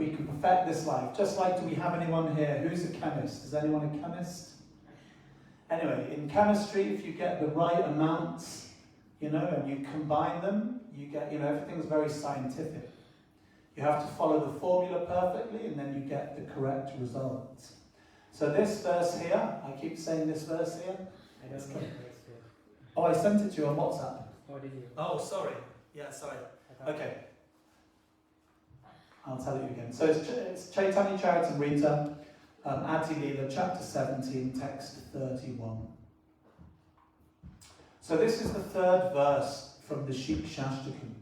we can perfect this life. Just like, do we have anyone here who's a chemist? Is anyone a chemist? Anyway, in chemistry, if you get the right amounts, and you combine them, you get, everything's very scientific. You have to follow the formula perfectly, and then you get the correct result. So this verse here, I keep saying this verse here. Oh, I sent it to you on WhatsApp. Oh, did you? Oh, sorry. Yeah, sorry. Okay. I'll tell you again. So it's Chaitanya Charitamrita, Adi Leela, chapter 17, text 31. So this is the third verse from the Shikshashtakam.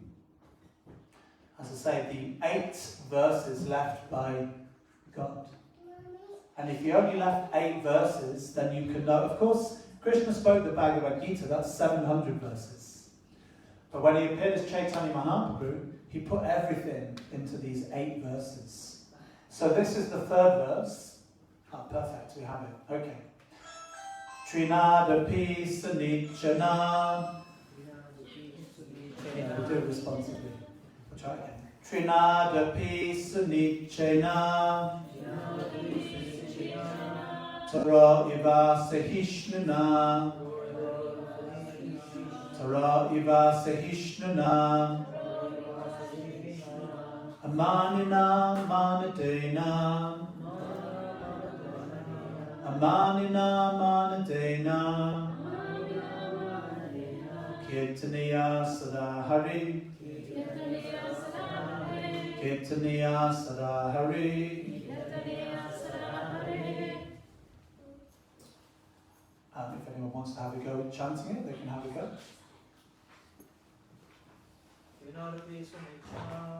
As I say, the 8 verses left by God. And if you only left 8 verses, then you can know. Of course, Krishna spoke the Bhagavad Gita, that's 700 verses. But when he appeared as Caitanya Mahaprabhu, he put everything into these 8 verses. So this is the third verse. Ah, perfect, we have it. Okay. Trinadapi Sanichana. Yeah, we'll do it responsibly. We'll try again. Trinadapi Sanichana. Tara Iva Sahishnana. Tara Iva Sahishnana. Amanina Manadena. Amanina Manadena. Kirtaniya Sadahari. Kirtaniya Sadahari. If anyone wants to have a go at chanting it, they can have a go.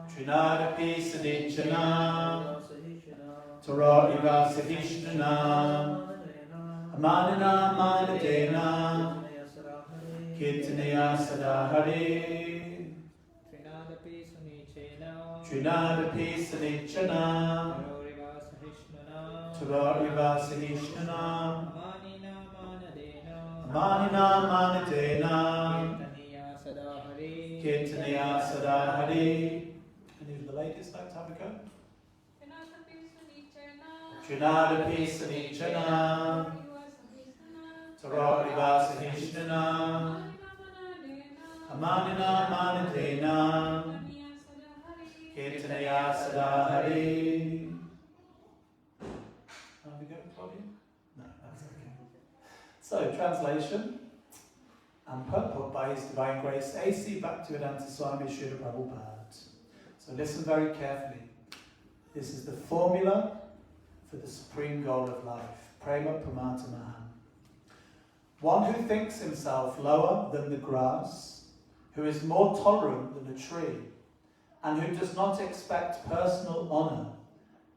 Trinadapi Sanichana. Tara Iva Sahishnana. Amanina Manadena. Kirtaniya Sadahari. Trinadapi Sanichana. Tara Iva Sahishnana. Amanina Manadena. Kirtaniya Sadahari. Any of the ladies like to have a go? Trinadapi Sanichana. Tara Iva Sahishnana. Amanina Manadena. Caitanya Sadahari. Have we got Claudia? No, that's okay. So, translation and purport by His Divine Grace A.C. Bhaktivedanta Swami Srila Prabhupada. So listen very carefully. This is the formula for the supreme goal of life. Prema Pramatamahan. One who thinks himself lower than the grass, who is more tolerant than a tree, and who does not expect personal honour,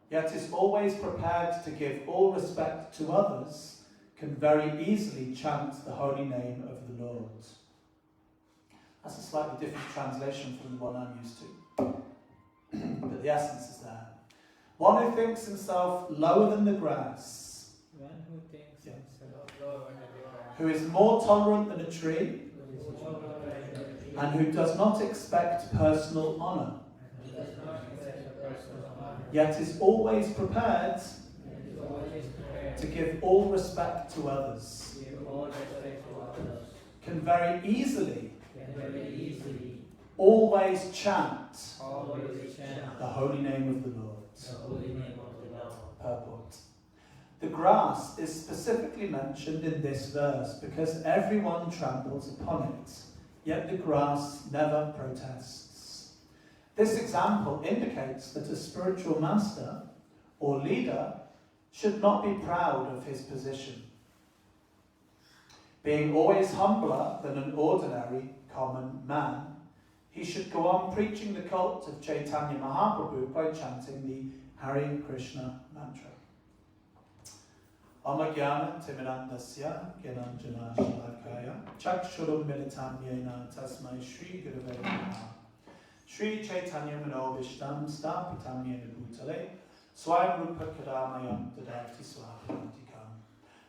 yet is always prepared to give all respect to others, can very easily chant the holy name of the Lord. That's a slightly different translation from the one I'm used to, but the essence is there. One who thinks himself lower than the grass, who is more tolerant than a tree, and who does not expect personal honour, yet is always prepared to give all respect to others, can very easily always chant the holy name of the Lord. Purport. The grass is specifically mentioned in this verse because everyone tramples upon it, yet the grass never protests. This example indicates that a spiritual master or leader should not be proud of his position. Being always humbler than an ordinary common man, he should go on preaching the cult of Caitanya Mahaprabhu by chanting the Hare Krishna mantra. Amagyana Timirandasya Gyananjana Shalakaya Chakshurum Militam Yena Tasmai Shri Gurave Namaha Shri Chaitanya Manobishtam Stapitam Yena Bhutale Swayam Rupa Kadamayam Dadati Swahantikam.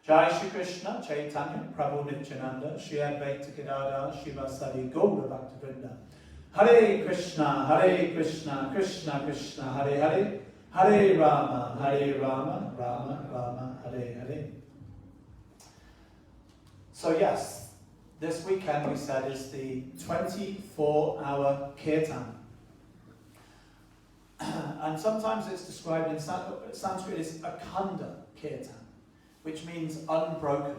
Jai Shri Krishna Chaitanya Prabhu Nityananda Shri Advaita Gadadhar Shivasadi Gaura Bhaktivinoda. Hare Krishna Krishna Krishna Hare Hare Hare Rama, Rama Rama, Hare Hare. So yes, this weekend we said is the 24-hour kirtan. And sometimes it's described in Sanskrit as Akhanda kirtan, which means unbroken.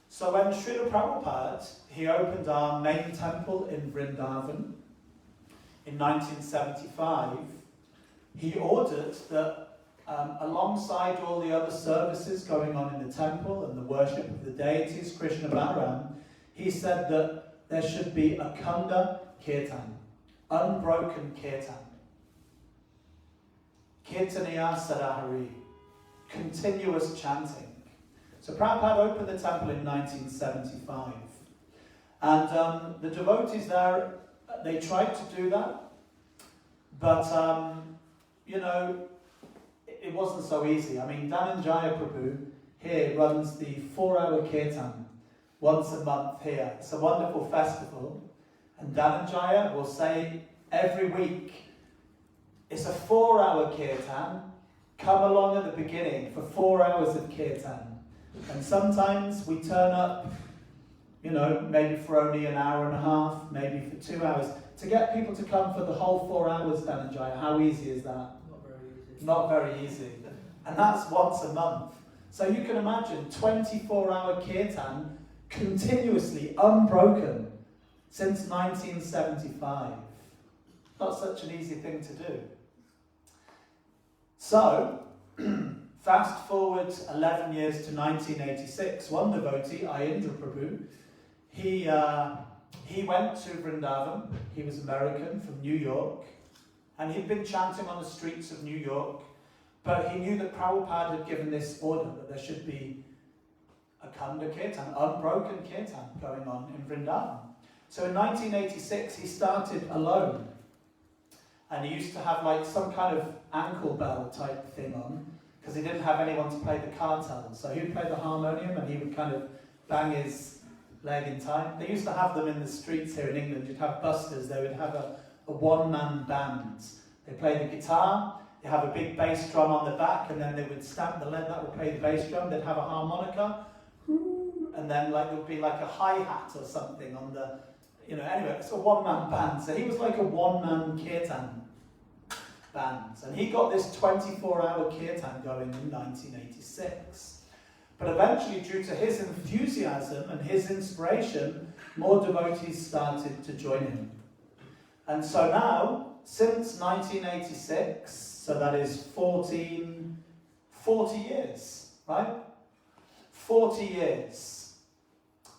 So when Srila Prabhupada, he opened our main temple in Vrindavan in 1975, he ordered that alongside all the other services going on in the temple and the worship of the deities, Krishna Balaram, he said that there should be Akhanda kirtan, unbroken kirtan. Kirtaniya Sadahari, continuous chanting. So Prabhupada opened the temple in 1975. And the devotees there, they tried to do that. But, it wasn't so easy. I mean, Dhananjaya Prabhu here runs the 4-hour kirtan once a month here. It's a wonderful festival. And Dhananjaya will say every week, it's a 4-hour kirtan. Come along at the beginning for 4 hours of kirtan. And sometimes we turn up, maybe for only an hour and a half, maybe for 2 hours. To get people to come for the whole 4 hours, Dhananjaya, how easy is that? Not very easy. And that's once a month. So you can imagine 24-hour kirtan continuously, unbroken, since 1975. Not such an easy thing to do. So, fast forward 11 years to 1986, one devotee, Ayendra Prabhu, he went to Vrindavan. He was American from New York, and he'd been chanting on the streets of New York, but he knew that Prabhupada had given this order that there should be Akhanda kirtan, unbroken kirtan going on in Vrindavan. So in 1986 he started alone, and he used to have like some kind of ankle bell type thing on, because he didn't have anyone to play the kartal. So he would play the harmonium and he would kind of bang his leg in time. They used to have them in the streets here in England. You'd have buskers, they would have a one-man band. They play the guitar, they have a big bass drum on the back, and then they would stamp the lead, that would play the bass drum. They'd have a harmonica, and then there would be like a hi-hat or something on the, anyway, it's a one-man band. So he was like a one-man kirtan band. And he got this 24-hour kirtan going in 1986. But eventually, due to his enthusiasm and his inspiration, more devotees started to join him. And so now, since 1986, so that is 40 years, right? 40 years,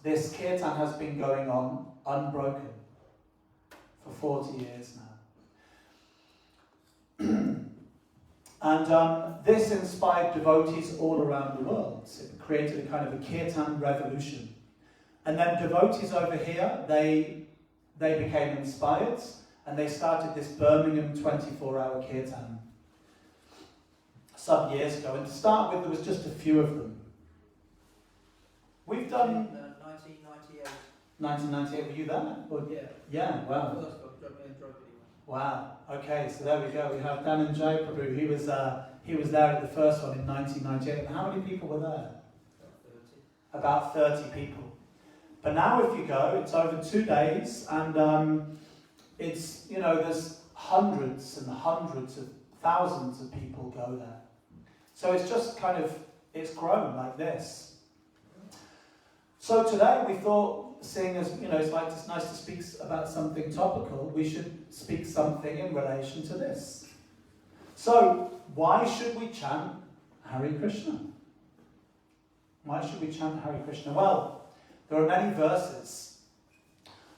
this kirtan has been going on unbroken for 40 years now. And this inspired devotees all around the world. It created a kind of a kirtan revolution. And then devotees over here, they became inspired, and they started this Birmingham 24-hour kirtan some years ago. And to start with, there was just a few of them. We've done... 1998. 1998, were you there? Or, yeah. Yeah, wow. Wow, okay, so there we go. We have Dhananjaya Prabhu. He was there at the first one in 1998. And how many people were there? About 30 people. But now if you go, it's over 2 days, and it's, there's hundreds and hundreds of thousands of people go there. So it's just kind of, it's grown like this. So today we thought, seeing as, it's nice to speak about something topical, we should speak something in relation to this. So, why should we chant Hare Krishna? Why should we chant Hare Krishna? Well, there are many verses.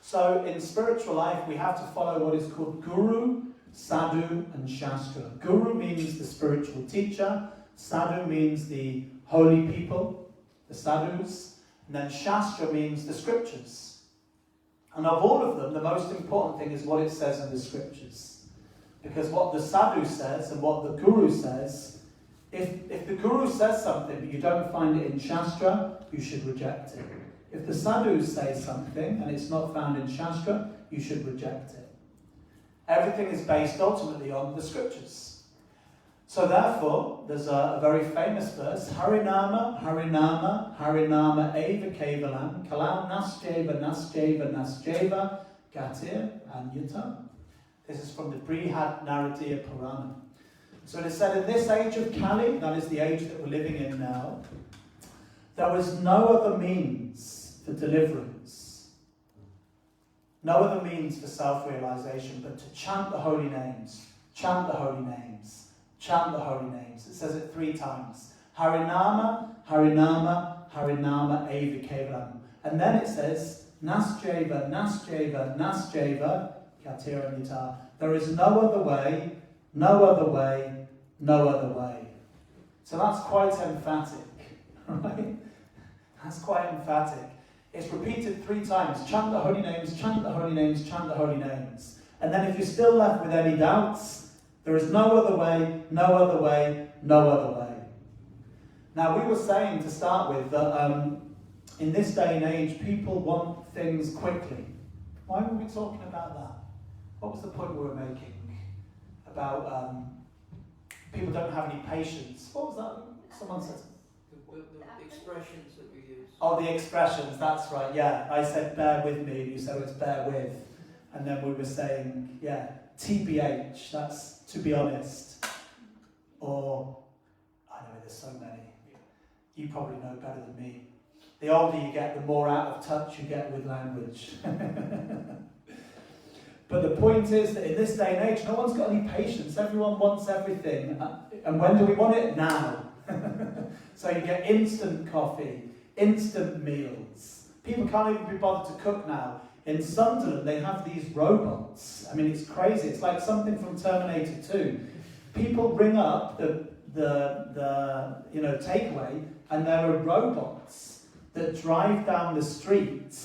So, in spiritual life, we have to follow what is called Guru, Sadhu, and Shastra. Guru means the spiritual teacher, Sadhu means the holy people, the sadhus, and then Shastra means the scriptures. And of all of them, the most important thing is what it says in the scriptures. Because what the sadhu says and what the guru says, if the guru says something but you don't find it in Shastra, you should reject it. If the sadhus say something and it's not found in Shastra, you should reject it. Everything is based ultimately on the scriptures. So therefore, there's a very famous verse, Harinama, Harinama, Harinama Eva Kevalam, Kalau Nasjeva, Nasjeva, Nasjeva, Gatir, and Yutam. This is from the Brihad Naradiya Purana. So it is said, in this age of Kali, that is the age that we're living in now, there was no other means for deliverance, no other means for self-realization, but to chant the holy names, chant the holy names, chant the holy names. It says it 3 times. Harinama, Harinama, Harinama Eva Kevalam. And then it says, Nasjeva, Nasjeva, Nasjeva, Katira Nita. There is no other way, no other way, no other way. So that's quite emphatic, right? That's quite emphatic. It's repeated 3 times. Chant the holy names, chant the holy names, chant the holy names. And then if you're still left with any doubts, there is no other way, no other way, no other way. Now, we were saying to start with that in this day and age, people want things quickly. Why were we talking about that? What was the point we were making? About people don't have any patience. What was that? Someone said. The expressions that we use. Oh, the expressions, that's right, yeah. I said bear with me, and you said it's bear with. And then we were saying, yeah, TBH, that's to be honest. Or, I know there's so many. You probably know better than me. The older you get, the more out of touch you get with language. But the point is that in this day and age, no one's got any patience. Everyone wants everything. And when do we want it? Now. So you get instant coffee, instant meals. People can't even be bothered to cook now. In Sunderland, they have these robots. I mean, it's crazy. It's like something from Terminator 2. People ring up the takeaway, and there are robots that drive down the street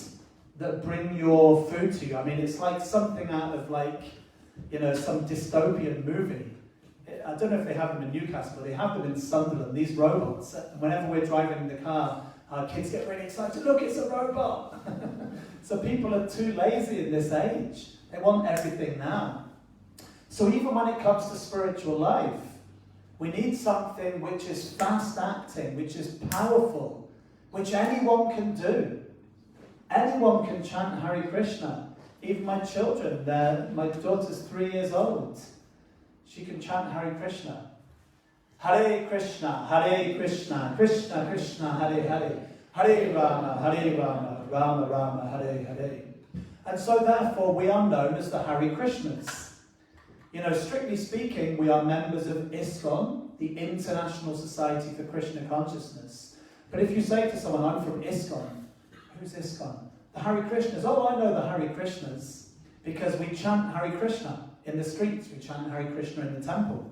that bring your food to you. I mean, it's like something out of some dystopian movie. I don't know if they have them in Newcastle, but they have them in Sunderland, these robots. Whenever we're driving in the car, our kids get really excited. Look, it's a robot. So people are too lazy in this age. They want everything now. So even when it comes to spiritual life, we need something which is fast-acting, which is powerful, which anyone can do. Anyone can chant Hare Krishna. Even my children, my daughter's 3 years old. She can chant Hare Krishna. Hare Krishna, Hare Krishna, Krishna Krishna, Hare Hare. Hare Rama, Rama Rama, Hare Hare. And so therefore we are known as the Hare Krishnas. Strictly speaking, we are members of ISKCON, the International Society for Krishna Consciousness. But if you say to someone, I'm from ISKCON, who's ISKCON? The Hare Krishnas. Oh, I know the Hare Krishnas, because we chant Hare Krishna in the streets. We chant Hare Krishna in the temple.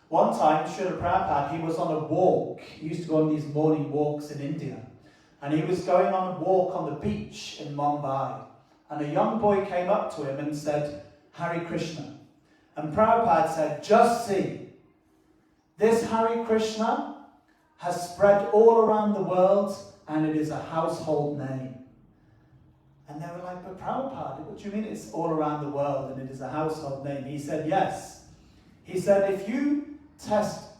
One time, Srila Prabhupada, he was on a walk. He used to go on these morning walks in India. And he was going on a walk on the beach in Mumbai. And a young boy came up to him and said, Hare Krishna. And Prabhupada said, just see, this Hare Krishna has spread all around the world and it is a household name. And they were like, but Prabhupada, what do you mean it's all around the world and it is a household name? He said, yes. He said, if you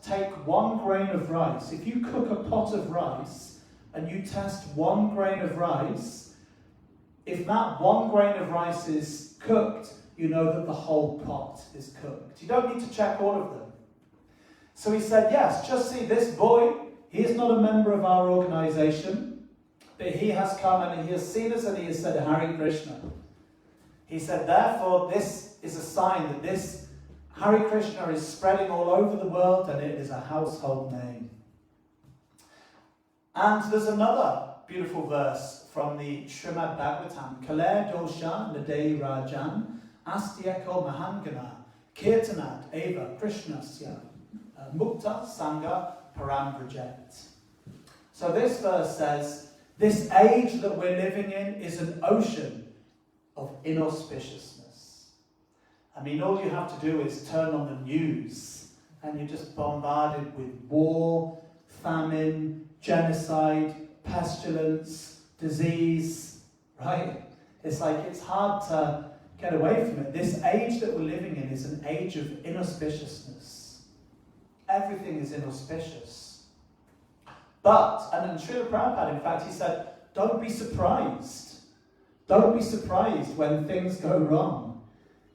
take 1 grain of rice, if you cook a pot of rice and you test 1 grain of rice, if that 1 grain of rice is cooked, you know that the whole pot is cooked. You don't need to check all of them. So he said, yes, just see this boy, he is not a member of our organization, but he has come and he has seen us and he has said, Hare Krishna. He said, therefore, this is a sign that this Hare Krishna is spreading all over the world and it is a household name. And there's another beautiful verse from the Srimad Bhagavatam. Kale dosha nadei rajan astyeko mahangana kirtanat eva krishnasya mukta sangha parambrajet. So this verse says, this age that we're living in is an ocean of inauspiciousness. I mean, all you have to do is turn on the news and you're just bombarded with war, famine, genocide, pestilence, disease, right? It's like it's hard to get away from it. This age that we're living in is an age of inauspiciousness. everything is inauspicious. But, and then Srila Prabhupada, in fact, he said, don't be surprised. Don't be surprised when things go wrong.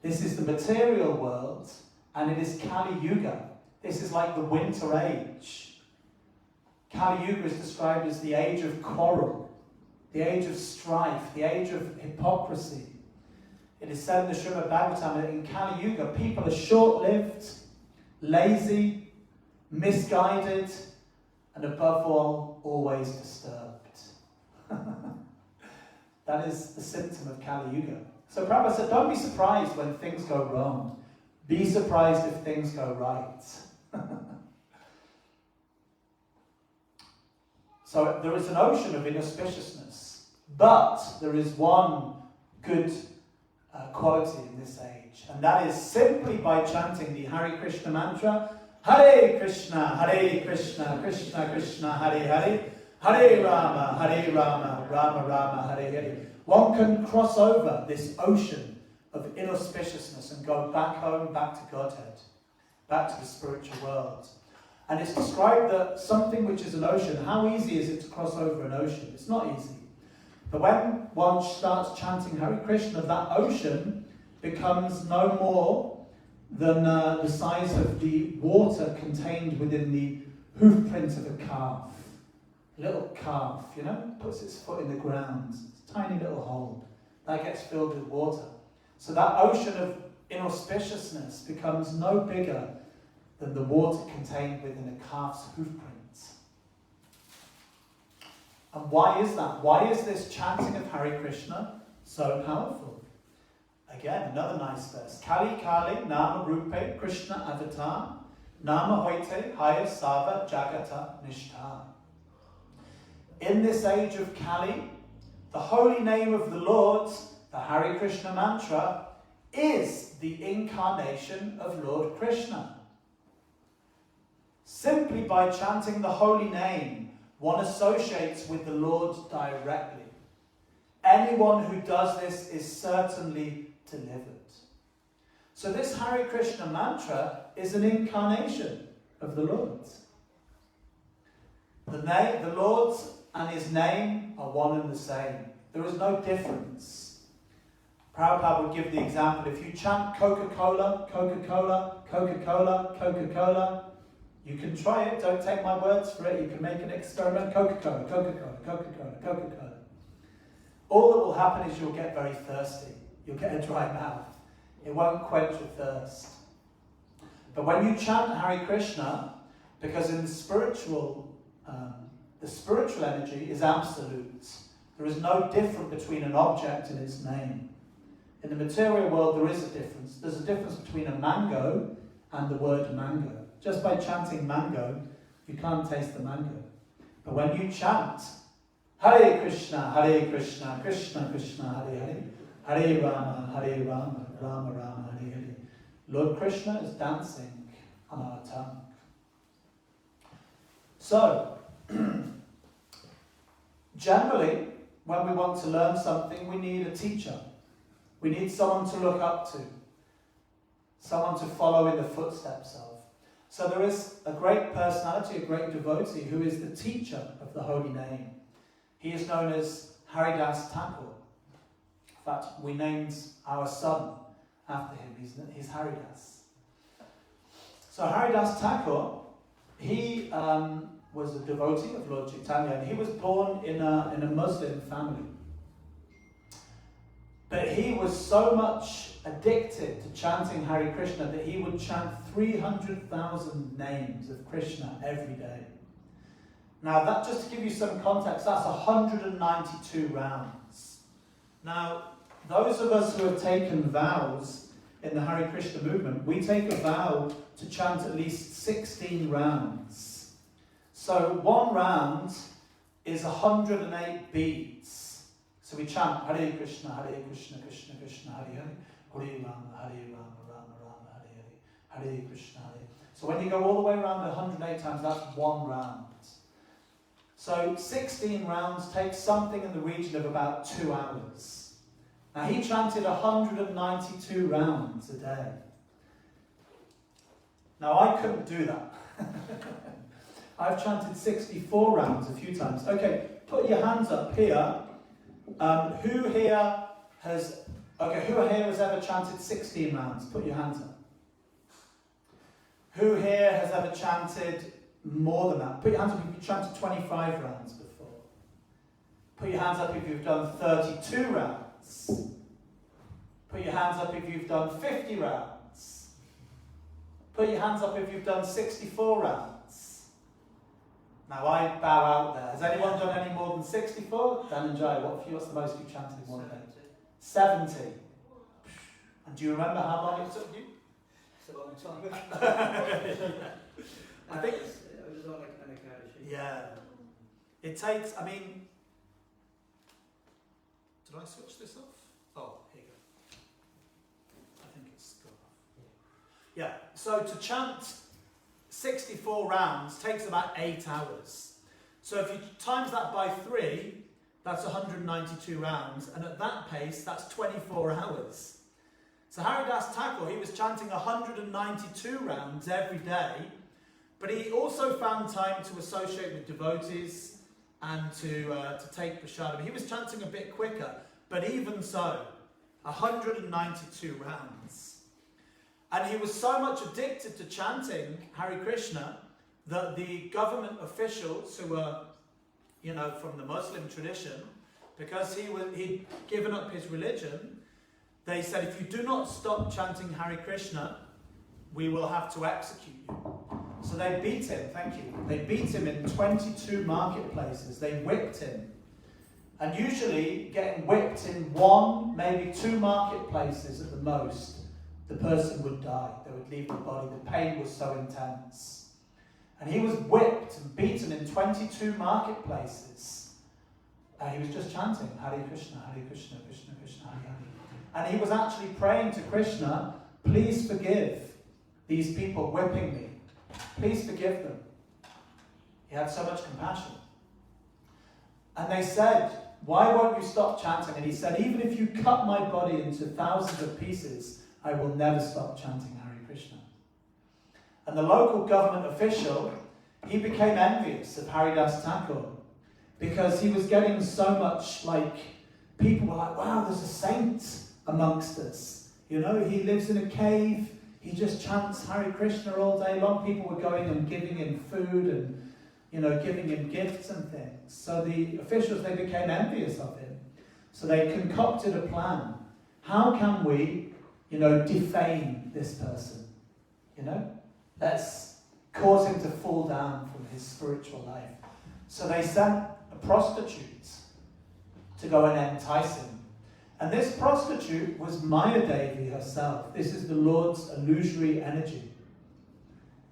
This is the material world, and it is Kali Yuga. This is like the winter age. Kali Yuga is described as the age of quarrel, the age of strife, the age of hypocrisy. It is said in the Srimad Bhagavatam that in Kali Yuga, people are short-lived, lazy, misguided, and above all, always disturbed. That is the symptom of Kali Yuga. So Prabhupada said, don't be surprised when things go wrong. Be surprised if things go right. So there is an ocean of inauspiciousness, but there is one good quality in this age, and that is simply by chanting the Hare Krishna mantra, Hare Krishna, Krishna Krishna, Hare Hare, Hare Rama, Rama Rama, Hare Hare. One can cross over this ocean of inauspiciousness and go back home, back to Godhead, back to the spiritual world. And it's described that something which is an ocean, how easy is it to cross over an ocean? It's not easy. But when one starts chanting Hare Krishna, that ocean becomes no more than the size of the water contained within the hoof print of a calf. A little calf, puts its foot in the ground. It's a tiny little hole. That gets filled with water. So that ocean of inauspiciousness becomes no bigger than the water contained within a calf's hoof prints. And why is that? Why is this chanting of Hare Krishna so powerful? Again, another nice verse. Kali Kali Nama Rupe Krishna Avatar Nama Hoite Haya Sava Jagata Nishta. In this age of Kali, the holy name of the Lord, the Hare Krishna mantra, is the incarnation of Lord Krishna. Simply by chanting the holy name, one associates with the Lord directly. Anyone who does this is certainly delivered. So this Hare Krishna mantra is an incarnation of the Lord. The Lord and his name are one and the same. There is no difference. Prabhupada would give the example, if you chant Coca-Cola, Coca-Cola, Coca-Cola, Coca-Cola, you can try it, don't take my words for it, you can make an experiment, Coca-Cola, Coca-Cola, Coca-Cola, Coca-Cola. All that will happen is you'll get very thirsty. You'll get a dry mouth. It won't quench your thirst. But when you chant Hare Krishna, because in the spiritual energy is absolute. There is no difference between an object and its name. In the material world, there is a difference. There's a difference between a mango and the word mango. Just by chanting mango, you can't taste the mango. But when you chant Hare Krishna, Krishna Krishna, Hare Hare, Hare Rama, Rama Rama, Hare Hare, Lord Krishna is dancing on our tongue. So, generally, when we want to learn something, we need a teacher. We need someone to look up to, someone to follow in the footsteps of. So there is a great personality, a great devotee, who is the teacher of the holy name. He is known as Haridas Thakur. In fact, we named our son after him. He's Haridas. So Haridas Thakur, he was a devotee of Lord Chaitanya, and he was born in a Muslim family. But he was so much addicted to chanting Hare Krishna that he would chant 300,000 names of Krishna every day. Now, that, just to give you some context, that's 192 rounds. Now, those of us who have taken vows in the Hare Krishna movement, we take a vow to chant at least 16 rounds. So one round is 108 beats. So we chant Hare Krishna, Krishna Krishna, Hare Hare, Hare Rama, Rama Rama, Hare Hare, Hare Krishna, Hare. So when you go all the way around 108 times, that's one round. So 16 rounds takes something in the region of about 2 hours. Now he chanted 192 rounds a day. Now I couldn't do that. I've chanted 64 rounds a few times. Okay, put your hands up here. Who here has ever chanted 16 rounds? Put your hands up. Who here has ever chanted more than that? Put your hands up if you've chanted 25 rounds before. Put your hands up if you've done 32 rounds. Put your hands up if you've done 50 rounds. Put your hands up if you've done 64 rounds. Now I bow out there. Has anyone done any more than 64? Dan and Jai, what's the most you've chanted in one day? 70. And do you remember how long it took you? It's a long time. I think it was on an occasion. Yeah. It takes, I mean, did I switch this off? Oh, here you go. I think it's gone off. Yeah, so to chant 64 rounds takes about 8 hours. So if you times that by 3, that's 192 rounds, and at that pace, that's 24 hours. So Haridas Thakur, he was chanting 192 rounds every day, but he also found time to associate with devotees and to take prasadam. He was chanting a bit quicker, but even so, 192 rounds. And he was so much addicted to chanting Hare Krishna that the government officials who were, from the Muslim tradition, because he'd given up his religion, they said, if you do not stop chanting Hare Krishna, we will have to execute you. So they beat him, thank you. They beat him in 22 marketplaces. They whipped him. And usually, getting whipped in 1, maybe 2 marketplaces at the most, the person would die. They would leave the body. The pain was so intense. And he was whipped and beaten in 22 marketplaces. And he was just chanting, Hare Krishna, Krishna, Krishna, Hare Hare. And he was actually praying to Krishna, please forgive these people whipping me. Please forgive them. He had so much compassion. And they said, why won't you stop chanting? And he said, even if you cut my body into thousands of pieces, I will never stop chanting Hare Krishna. And the local government official, he became envious of Haridas Thakur because he was getting so much, people were like, wow, there's a saint amongst us. He lives in a cave. He just chants Hare Krishna all day long. People were going and giving him food and, giving him gifts and things. So the officials, they became envious of him. So they concocted a plan. How can we, defame this person? Let's cause him to fall down from his spiritual life. So they sent a prostitute to go and entice him. And this prostitute was Maya Devi herself. This is the Lord's illusory energy.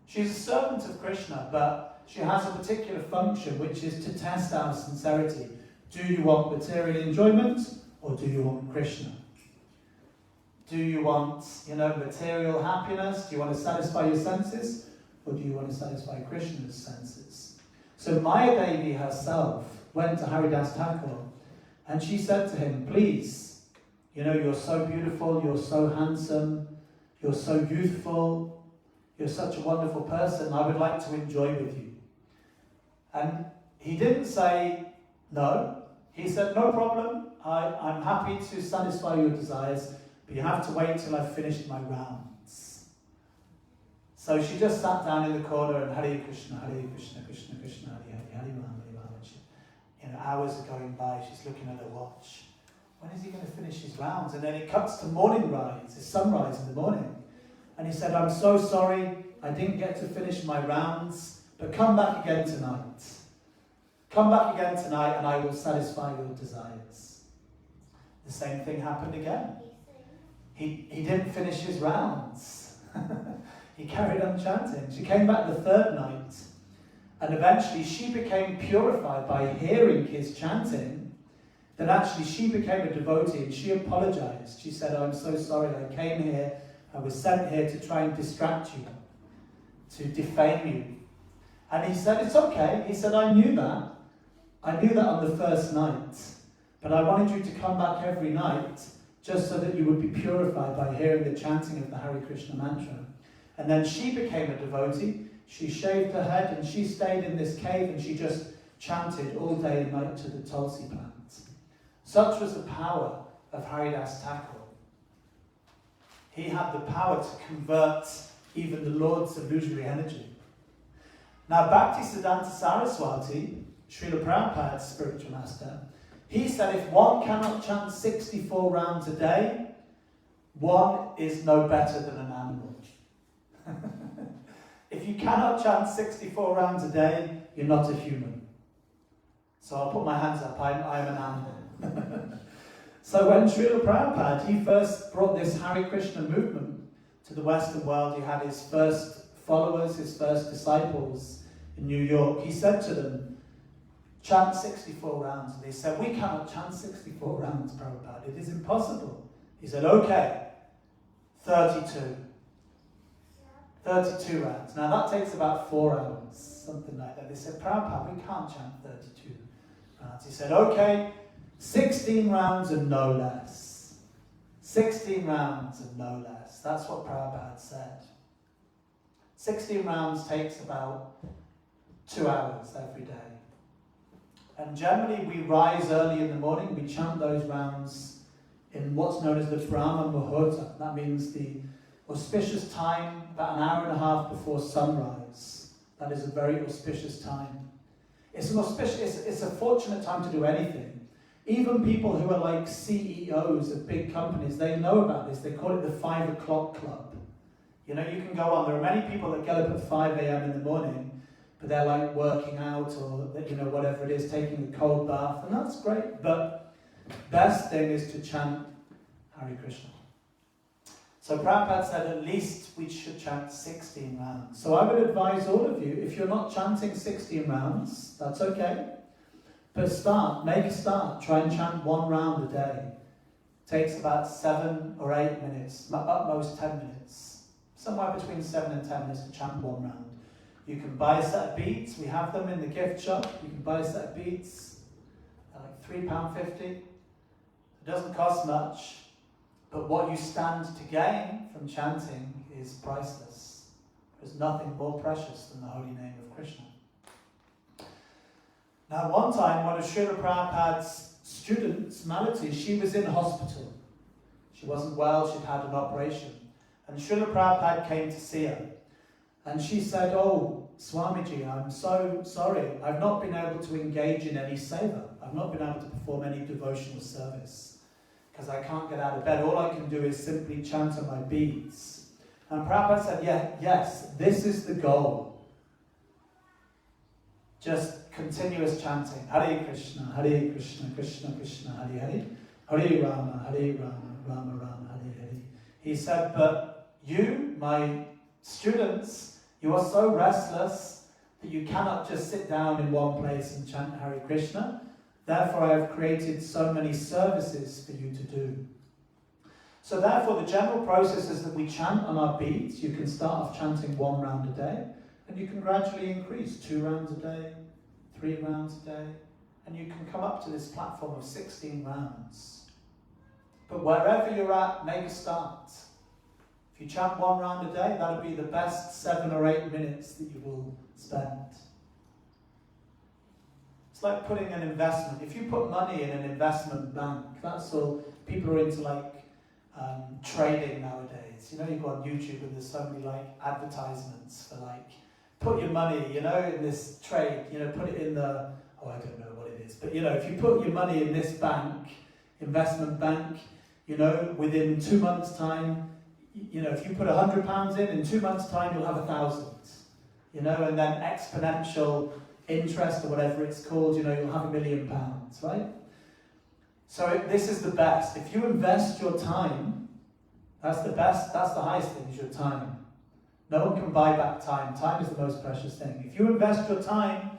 She's a servant of Krishna, but she has a particular function, which is to test our sincerity. Do you want material enjoyment, or do you want Krishna? Do you want, material happiness? Do you want to satisfy your senses, or do you want to satisfy Krishna's senses? So Maya Devi herself went to Haridas Thakur, and she said to him, please, you're so beautiful, you're so handsome, you're so youthful, you're such a wonderful person, I would like to enjoy with you. And he didn't say no. He said, no problem, I'm happy to satisfy your desires, but you have to wait till I've finished my rounds. So she just sat down in the corner and Hare Krishna, Krishna, Krishna, Hare Hare, Hare Rama, Hare Rama. Hours are going by, she's looking at her watch. When is he going to finish his rounds? And then it cuts to morning rise, it's sunrise in the morning. And he said, I'm so sorry, I didn't get to finish my rounds, but come back again tonight. Come back again tonight and I will satisfy your desires. The same thing happened again. He didn't finish his rounds. He carried on chanting. She came back the 3rd night, and eventually she became purified by hearing his chanting. That actually she became a devotee and she apologized. She said, I'm so sorry, I came here, I was sent here to try and distract you, to defame you. And he said, it's okay. He said, I knew that. I knew that on the 1st night, but I wanted you to come back every night just so that you would be purified by hearing the chanting of the Hare Krishna mantra. And then she became a devotee. she shaved her head, and she stayed in this cave and she just chanted all day and night to the Tulsi plant. Such was the power of Haridas Thakur. He had the power to convert even the Lord's illusory energy. Now, Bhaktisiddhanta Saraswati, Srila Prabhupada's spiritual master, he said if one cannot chant 64 rounds a day, one is no better than an animal. If you cannot chant 64 rounds a day, you're not a human. So I'll put my hands up, I'm an animal. So when Srila Prabhupada, he first brought this Hare Krishna movement to the Western world, he had his first followers, his first disciples in New York. He said to them, chant 64 rounds. And they said, we cannot chant 64 rounds, Prabhupada. It is impossible. He said, okay, 32. 32 rounds. Now that takes about 4 hours, something like that. They said, Prabhupada, we can't chant 32 rounds. He said, okay, 16 rounds and no less. 16 rounds and no less. That's what Prabhupada said. 16 rounds takes about 2 hours every day. And generally we rise early in the morning, we chant those rounds in what's known as the Brahma Muhurta. That means the auspicious time, about an hour and a half before sunrise. That is a very auspicious time. It's a fortunate time to do anything. Even people who are like CEOs of big companies, they know about this. They call it the 5 o'clock club. You know, you can go on. There are many people that get up at 5 a.m. in the morning, but they're like working out or, you know, whatever it is, taking a cold bath, and that's great. But best thing is to chant Hare Krishna. So Prabhupada said at least we should chant 16 rounds. So I would advise all of you, if you're not chanting 16 rounds, that's okay. But make a start. Try and chant 1 round a day. It takes about 7 or 8 minutes, at most 10 minutes. Somewhere between 7 and 10 minutes to chant 1 round. You can buy a set of beads. We have them in the gift shop. You can buy a set of beads. They're like £3.50. It doesn't cost much. But what you stand to gain from chanting is priceless. There's nothing more precious than the holy name of Krishna. Now, one time, one of Srila Prabhupada's students, Malati, she was in hospital. She wasn't well, she'd had an operation. And Srila Prabhupada came to see her. And she said, oh, Swamiji, I'm so sorry. I've not been able to engage in any seva. I've not been able to perform any devotional service because I can't get out of bed. All I can do is simply chant on my beads. And Prabhupada said, yes, this is the goal. Just continuous chanting. Hare Krishna, Krishna Krishna, Hare Hare. Hare Rama, Rama Rama, Hare Hare. He said, but you, my students, you are so restless that you cannot just sit down in one place and chant Hare Krishna. Therefore, I have created so many services for you to do. So therefore, the general process is that we chant on our beads. You can start off chanting 1 round a day, and you can gradually increase 2 rounds a day, 3 rounds a day, and you can come up to this platform of 16 rounds. But wherever you're at, make a start. If you chant 1 round a day, that'll be the best 7 or 8 minutes that you will spend. It's like putting an investment. If you put money in an investment bank, that's all. People are into like trading nowadays. You know, you go on YouTube and there's so many like advertisements for like, put your money, you know, in this trade, you know, put it in the, oh, I don't know what it is, but you know, if you put your money in this bank, investment bank, you know, within 2 months' time, you know, if you put £100 in 2 months' time, you'll have 1,000, you know, and then exponential interest or whatever it's called, you know, you'll have £1 million, right? So this is the best. If you invest your time, that's the best, that's the highest thing, is your time. No one can buy back time. Time is the most precious thing. If you invest your time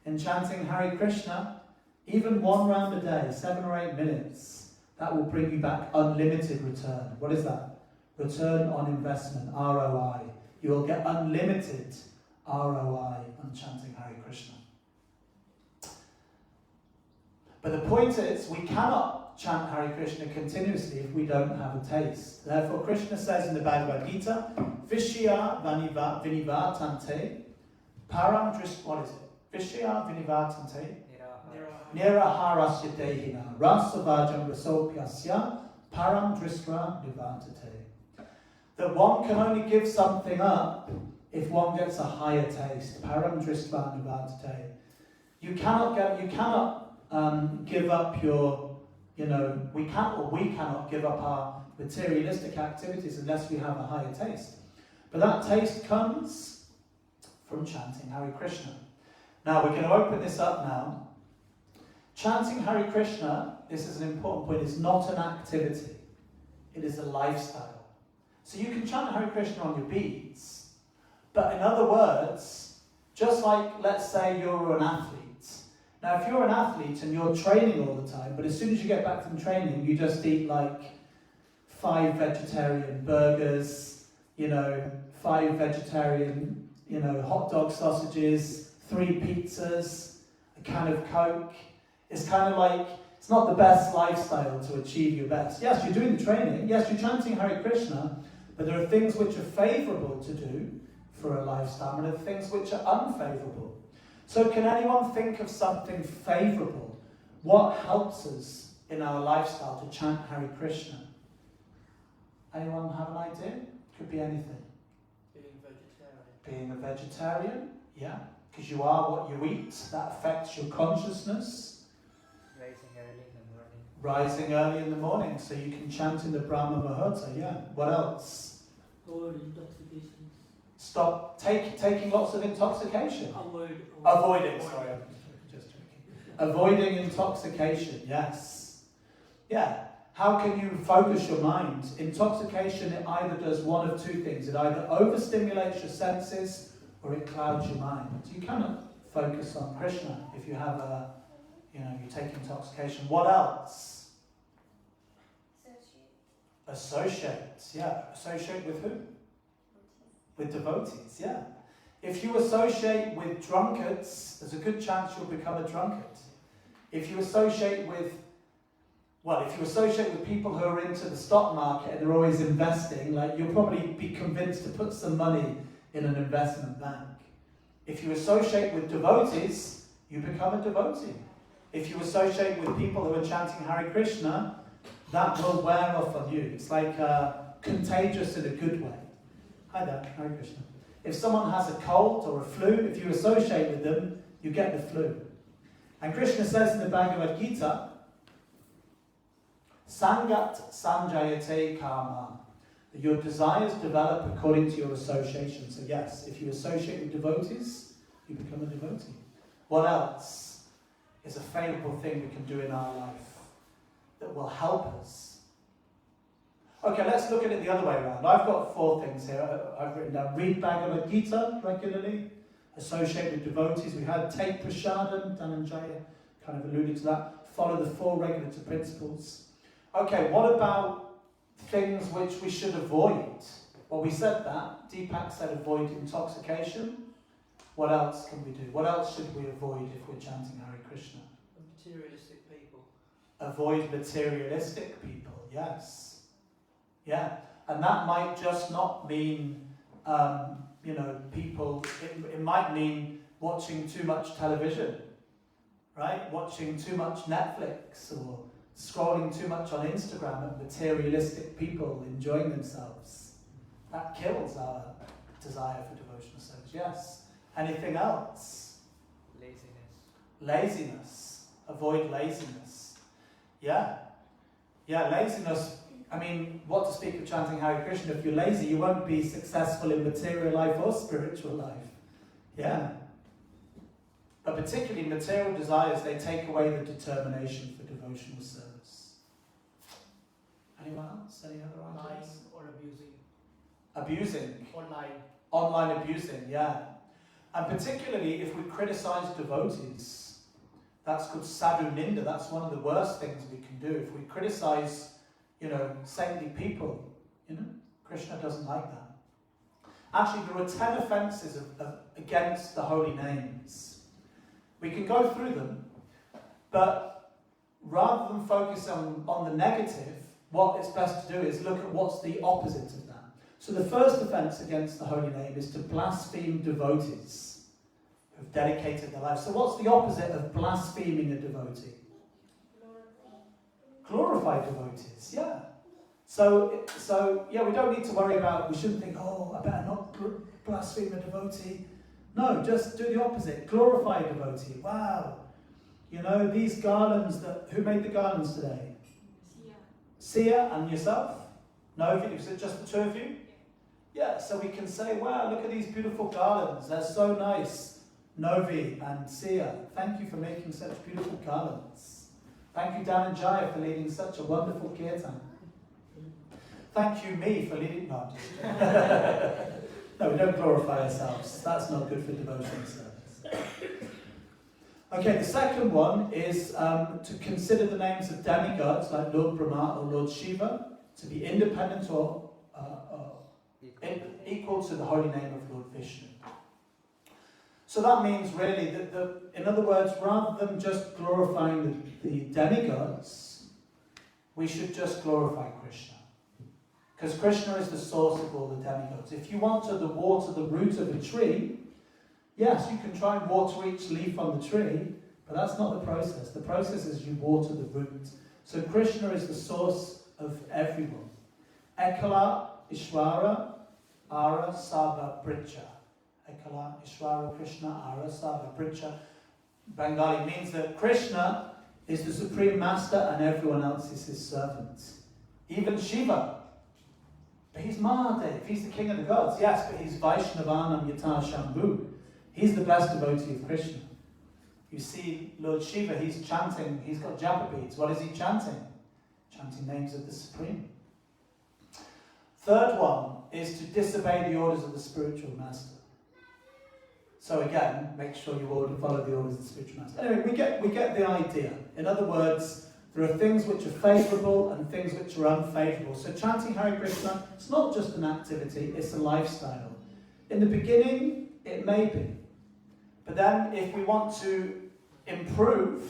in chanting Hare Krishna, even 1 round a day, 7 or 8 minutes, that will bring you back unlimited return. What is that? Return on investment, ROI. You will get unlimited ROI on chanting Hare Krishna. But the point is, we cannot chant Hare Krishna continuously if we don't have a taste. Therefore, Krishna says in the Bhagavad Gita, Vishya Vinivatante Param drist, what is it? Vishya vinivartante. Niraha. Niraharasya dehina. Rasavajam rasopyasya. Param dristra nivartate. That one can only give something up if one gets a higher taste. Param dristra nivartate. You cannot give up your, we cannot give up our materialistic activities unless we have a higher taste. But that taste comes from chanting Hare Krishna. Now we're going to open this up now. Chanting Hare Krishna, this is an important point, is not an activity. It is a lifestyle. So you can chant Hare Krishna on your beads, but in other words, just like, let's say you're an athlete. Now if you're an athlete and you're training all the time, but as soon as you get back from training, you just eat like 5 vegetarian burgers, 5 vegetarian, hot dog sausages, 3 pizzas, a can of Coke. It's kind of like, it's not the best lifestyle to achieve your best. Yes, you're doing the training. Yes, you're chanting Hare Krishna, but there are things which are favourable to do for a lifestyle, and there are things which are unfavourable. So can anyone think of something favourable? What helps us in our lifestyle to chant Hare Krishna? Anyone have an idea? Could be anything. Being a vegetarian, yeah, because you are what you eat. That affects your consciousness. Rising early in the morning, so you can chant in the Brahma Muhurta, yeah. What else? Avoid intoxication. Stop taking lots of intoxication. Avoiding, sorry, I'm just joking. Avoiding intoxication, yes. Yeah. How can you focus your mind? Intoxication, it either does one of 2 things. It either overstimulates your senses or it clouds your mind. You cannot focus on Krishna if you have you take intoxication. What else? Associate, yeah. Associate with who? With devotees, yeah. If you associate with drunkards, there's a good chance you'll become a drunkard. If you associate with people who are into the stock market and they're always investing, you'll probably be convinced to put some money in an investment bank. If you associate with devotees, you become a devotee. If you associate with people who are chanting Hare Krishna, that will wear off on you. It's like contagious in a good way. Hi there, Hare Krishna. If someone has a cold or a flu, if you associate with them, you get the flu. And Krishna says in the Bhagavad Gita, Sangat sanjayate karma, that your desires develop according to your association. So yes, if you associate with devotees, you become a devotee. What else is a favourable thing we can do in our life that will help us? Okay, let's look at it the other way around. I've got 4 things here. I've written down: read Bhagavad Gita regularly, associate with devotees. We had take prasadam, Dhananjaya kind of alluded to that. Follow the 4 regulative principles. Okay, what about things which we should avoid? Well, we said that. Deepak said avoid intoxication. What else can we do? What else should we avoid if we're chanting Hare Krishna? Materialistic people. Avoid materialistic people, yes. Yeah, and that might just not mean, people, it might mean watching too much television, right? Watching too much Netflix or scrolling too much on Instagram at materialistic people enjoying themselves. That kills our desire for devotional service. Yes. Anything else? Laziness. Avoid laziness. Yeah. Yeah, laziness. I mean, what to speak of chanting Hare Krishna? If you're lazy, you won't be successful in material life or spiritual life. Yeah. But particularly material desires, they take away the determination for devotional service. Anyone else? Any other ideas? Lying or abusing. Abusing. Online. Online abusing, yeah. And particularly if we criticize devotees, that's called sadhu ninda. That's one of the worst things we can do. If we criticize, saintly people, Krishna doesn't like that. Actually, there are 10 offences against the holy names. We can go through them, but rather than focus on the negative, what it's best to do is look at what's the opposite of that. So the first offence against the holy name is to blaspheme devotees. who've dedicated their lives. So what's the opposite of blaspheming a devotee? Glorify devotees, yeah. So yeah, we don't need to worry about, we shouldn't think, oh, I better not blaspheme a devotee. No, just do the opposite. Glorify a devotee. Wow. You know, these garlands who made the garlands today? Sia and yourself? No, is it just the two of you? Yeah, so we can say, wow, look at these beautiful garlands. They're so nice. Novi and Sia, thank you for making such beautiful garlands. Thank you, Dan and Jaya, for leading such a wonderful kirtan. Thank you, me, for leading... No, no, we don't glorify ourselves. That's not good for devotion service. Okay, the second one is to consider the names of demigods like Lord Brahma or Lord Shiva to be independent or equal to the holy name of Lord Vishnu. So that means really that, in other words, rather than just glorifying the demigods, we should just glorify Krishna. Because Krishna is the source of all the demigods. If you want to water the root of a tree, yes, you can try and water each leaf on the tree, but that's not the process. The process is you water the root. So Krishna is the source of everyone. Ekala, Ishvara, Ara, Sabha, Bricha. Ekala, Ishvara, Krishna, Ara, Sabha, Bricha. Bengali means that Krishna is the supreme master and everyone else is his servants. Even Shiva. But he's Mahadev, he's the king of the gods. Yes, but he's Vaishnavanam Yata Shambhu. He's the best devotee of Krishna. You see Lord Shiva, he's chanting, he's got japa beads. What is he chanting? Chanting names of the Supreme. Third one is to disobey the orders of the spiritual master. So again, make sure you follow the orders of the spiritual master. Anyway, we get the idea. In other words, there are things which are favourable and things which are unfavourable. So chanting Hare Krishna, it's not just an activity, it's a lifestyle. In the beginning, it may be. But then if we want to improve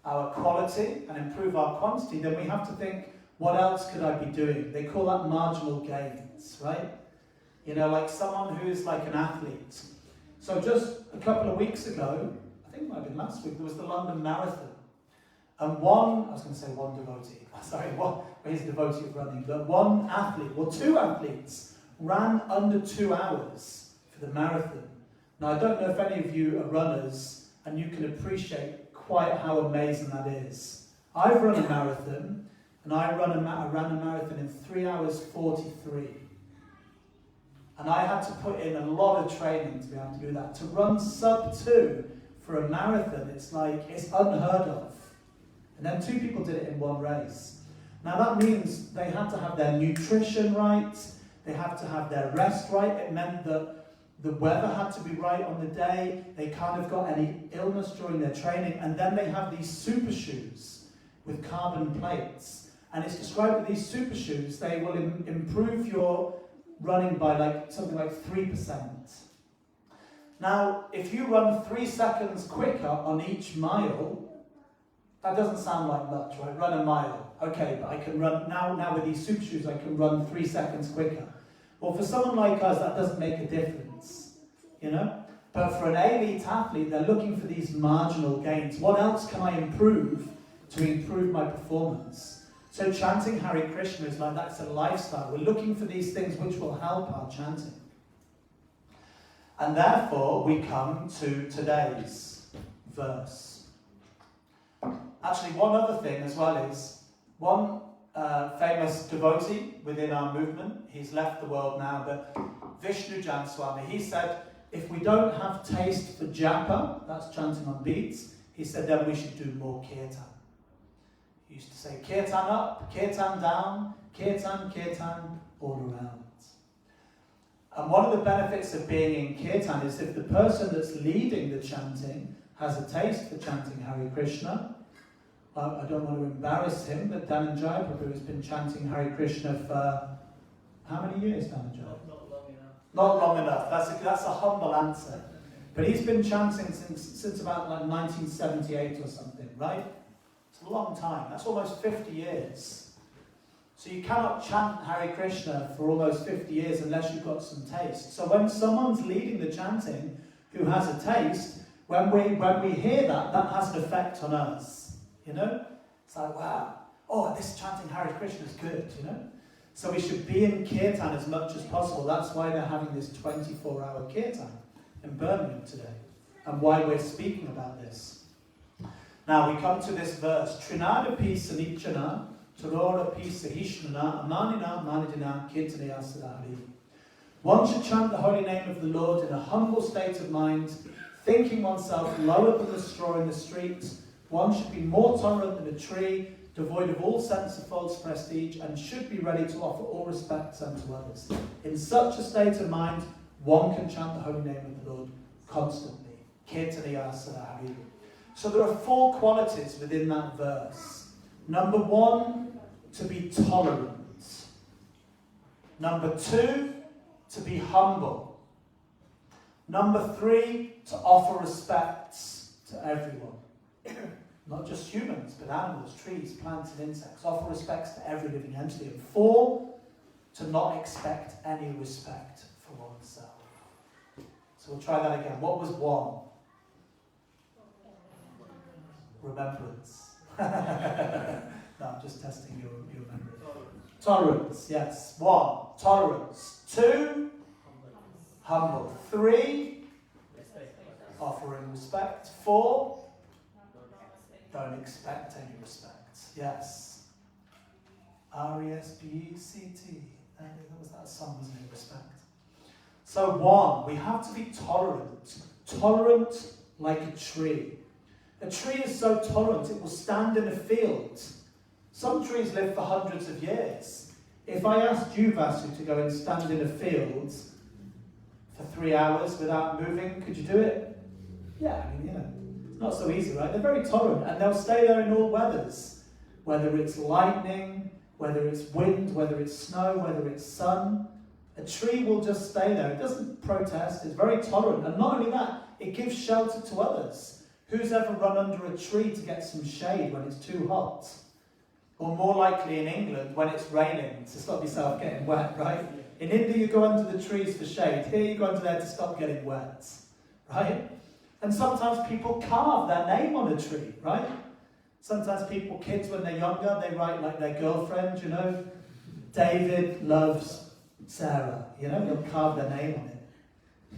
our quality and improve our quantity, then we have to think, what else could I be doing? They call that marginal gains, right? You know, like someone who is like an athlete. So just a couple of weeks ago, I think it might have been last week, there was the London Marathon. And one devotee, sorry, he's a devotee of running, but one athlete, well, two athletes ran under 2 hours for the marathon. Now, I don't know if any of you are runners and you can appreciate quite how amazing that is. I've run a marathon, and I ran a marathon in 3 hours 43. And I had to put in a lot of training to be able to do that. To run sub 2 for a marathon, it's unheard of. And then 2 people did it in one race. Now that means they had to have their nutrition right, they have to have their rest right. It meant that the weather had to be right on the day, they can't have got any illness during their training, and then they have these super shoes with carbon plates. And it's described that these super shoes, they will improve your running by something like 3%. Now, if you run 3 seconds quicker on each mile, that doesn't sound like much, right? Run a mile. Okay, but I can run, now with these super shoes, I can run 3 seconds quicker. Well, for someone like us, that doesn't make a difference, you know? But for an elite athlete, they're looking for these marginal gains. What else can I improve to improve my performance? So chanting Hare Krishna is that's a lifestyle. We're looking for these things which will help our chanting. And therefore, we come to today's verse. Actually, one other thing as well is, one famous devotee within our movement, he's left the world now, but Vishnu Jan Swami, he said, if we don't have taste for japa, that's chanting on beats, he said then we should do more kirtan. He used to say kirtan up, kirtan down, kirtan, kirtan, all around. And one of the benefits of being in kirtan is if the person that's leading the chanting has a taste for chanting Hare Krishna. I don't want to embarrass him, but Dhananjaya Prabhu has been chanting Hare Krishna for how many years, Dhananjaya? Not long enough. Not long enough. That's a humble answer. But he's been chanting since about 1978 or something, right? It's a long time. That's almost 50 years. So you cannot chant Hare Krishna for almost 50 years unless you've got some taste. So when someone's leading the chanting who has a taste, when we hear that, that has an effect on us. You know? It's like, wow, oh, this chanting Hare Krishna is good, you know? So we should be in kirtan as much as possible. That's why they're having this 24-hour kirtan in Birmingham today, and why we're speaking about this. Now we come to this verse. Trinada pi sanichana, tarora pi sahishnana, amanina manidina kirtanaya sadhari. One should chant the holy name of the Lord in a humble state of mind, thinking oneself lower than the straw in the street. One should be more tolerant than a tree, devoid of all sense of false prestige, and should be ready to offer all respects unto others. In such a state of mind, one can chant the holy name of the Lord constantly. Kirtanaya sadhari. So there are 4 qualities within that verse. Number 1, to be tolerant. Number 2, to be humble. Number 3, to offer respects to everyone. Not just humans, but animals, trees, plants and insects. Offer respects to every living entity. And 4, to not expect any respect for oneself. So we'll try that again. What was 1? Remembrance. No, I'm just testing your memory. Tolerance, yes. 1, tolerance. 2, humble. 3, offering respect. 4, don't expect any respect. Yes. R-E-S-P-E-C-T. That was that song, wasn't it? Respect. So 1, we have to be tolerant. Tolerant like a tree. A tree is so tolerant, it will stand in a field. Some trees live for hundreds of years. If I asked you, Vasu, to go and stand in a field for 3 hours without moving, could you do it? Yeah, I mean, you know, it's not so easy, right? They're very tolerant, and they'll stay there in all weathers. Whether it's lightning, whether it's wind, whether it's snow, whether it's sun. A tree will just stay there. It doesn't protest, it's very tolerant. And not only that, it gives shelter to others. Who's ever run under a tree to get some shade when it's too hot? Or more likely in England, when it's raining, to stop yourself getting wet, right? In India, you go under the trees for shade. Here, you go under there to stop getting wet, right? And sometimes people carve their name on a tree, right? Sometimes kids, when they're younger, they write like their girlfriend, you know, David loves Sarah, you know, they'll carve their name on it,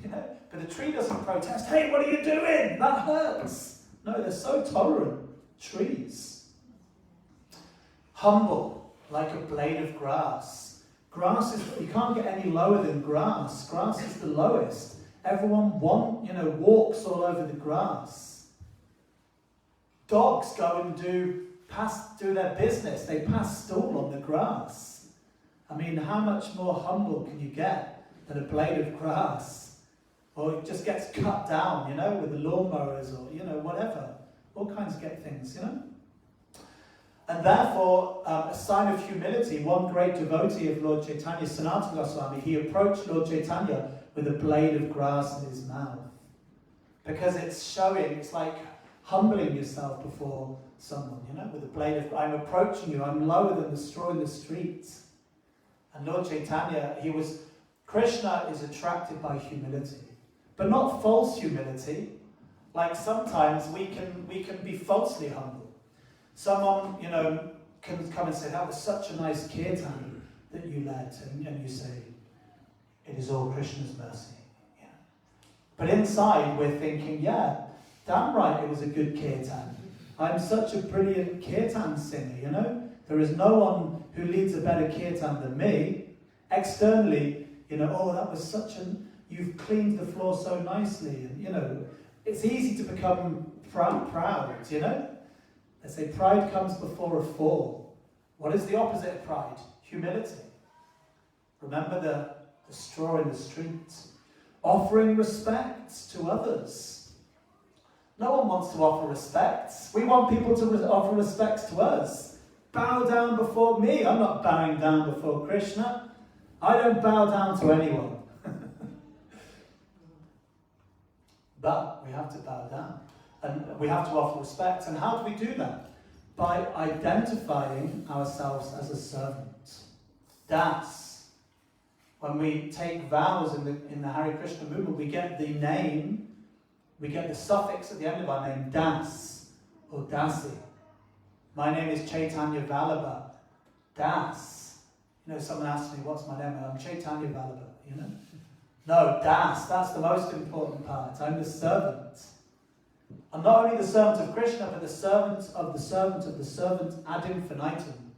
you know. But the tree doesn't protest. Hey, what are you doing? That hurts. No, they're so tolerant. Trees. Humble, like a blade of grass. Grass is, you can't get any lower than grass. Grass is the lowest. Everyone walks all over the grass. Dogs go and do their business. They pass stool on the grass. I mean, how much more humble can you get than a blade of grass? Or it just gets cut down, you know, with the lawnmowers or, you know, whatever. All kinds of things, you know. And therefore, a sign of humility, one great devotee of Lord Chaitanya, Sanatana Goswami, he approached Lord Chaitanya with a blade of grass in his mouth. Because it's like humbling yourself before someone, you know, with a blade of, I'm approaching you, I'm lower than the straw in the street. And Lord Chaitanya, Krishna is attracted by humility. But not false humility. Like sometimes we can be falsely humble. Someone, you know, can come and say, that was such a nice kirtan that you led, and you say, it is all Krishna's mercy. Yeah. But inside we're thinking, yeah, damn right it was a good kirtan. I'm such a brilliant kirtan singer, you know. There is no one who leads a better kirtan than me. Externally, you know, oh, that was you've cleaned the floor so nicely, and you know, it's easy to become proud, you know. They say pride comes before a fall. What is the opposite of pride? Humility. Remember the straw in the street. Offering respect to others. No one wants to offer respects. We want people to offer respects to us. Bow down before me. I'm not bowing down before Krishna. I don't bow down to anyone. But we have to bow down. And we have to offer respect. And how do we do that? By identifying ourselves as a servant. Das. When we take vows in the Hare Krishna movement, we get the name We get the suffix at the end of our name, Das or Dasi. My name is Caitanya Vallabha Das. You know, someone asked me, what's my name? And I'm Caitanya Vallabha, you know? No, Das, that's the most important part. I'm the servant. I'm not only the servant of Krishna, but the servant of the servant of the servant ad infinitum.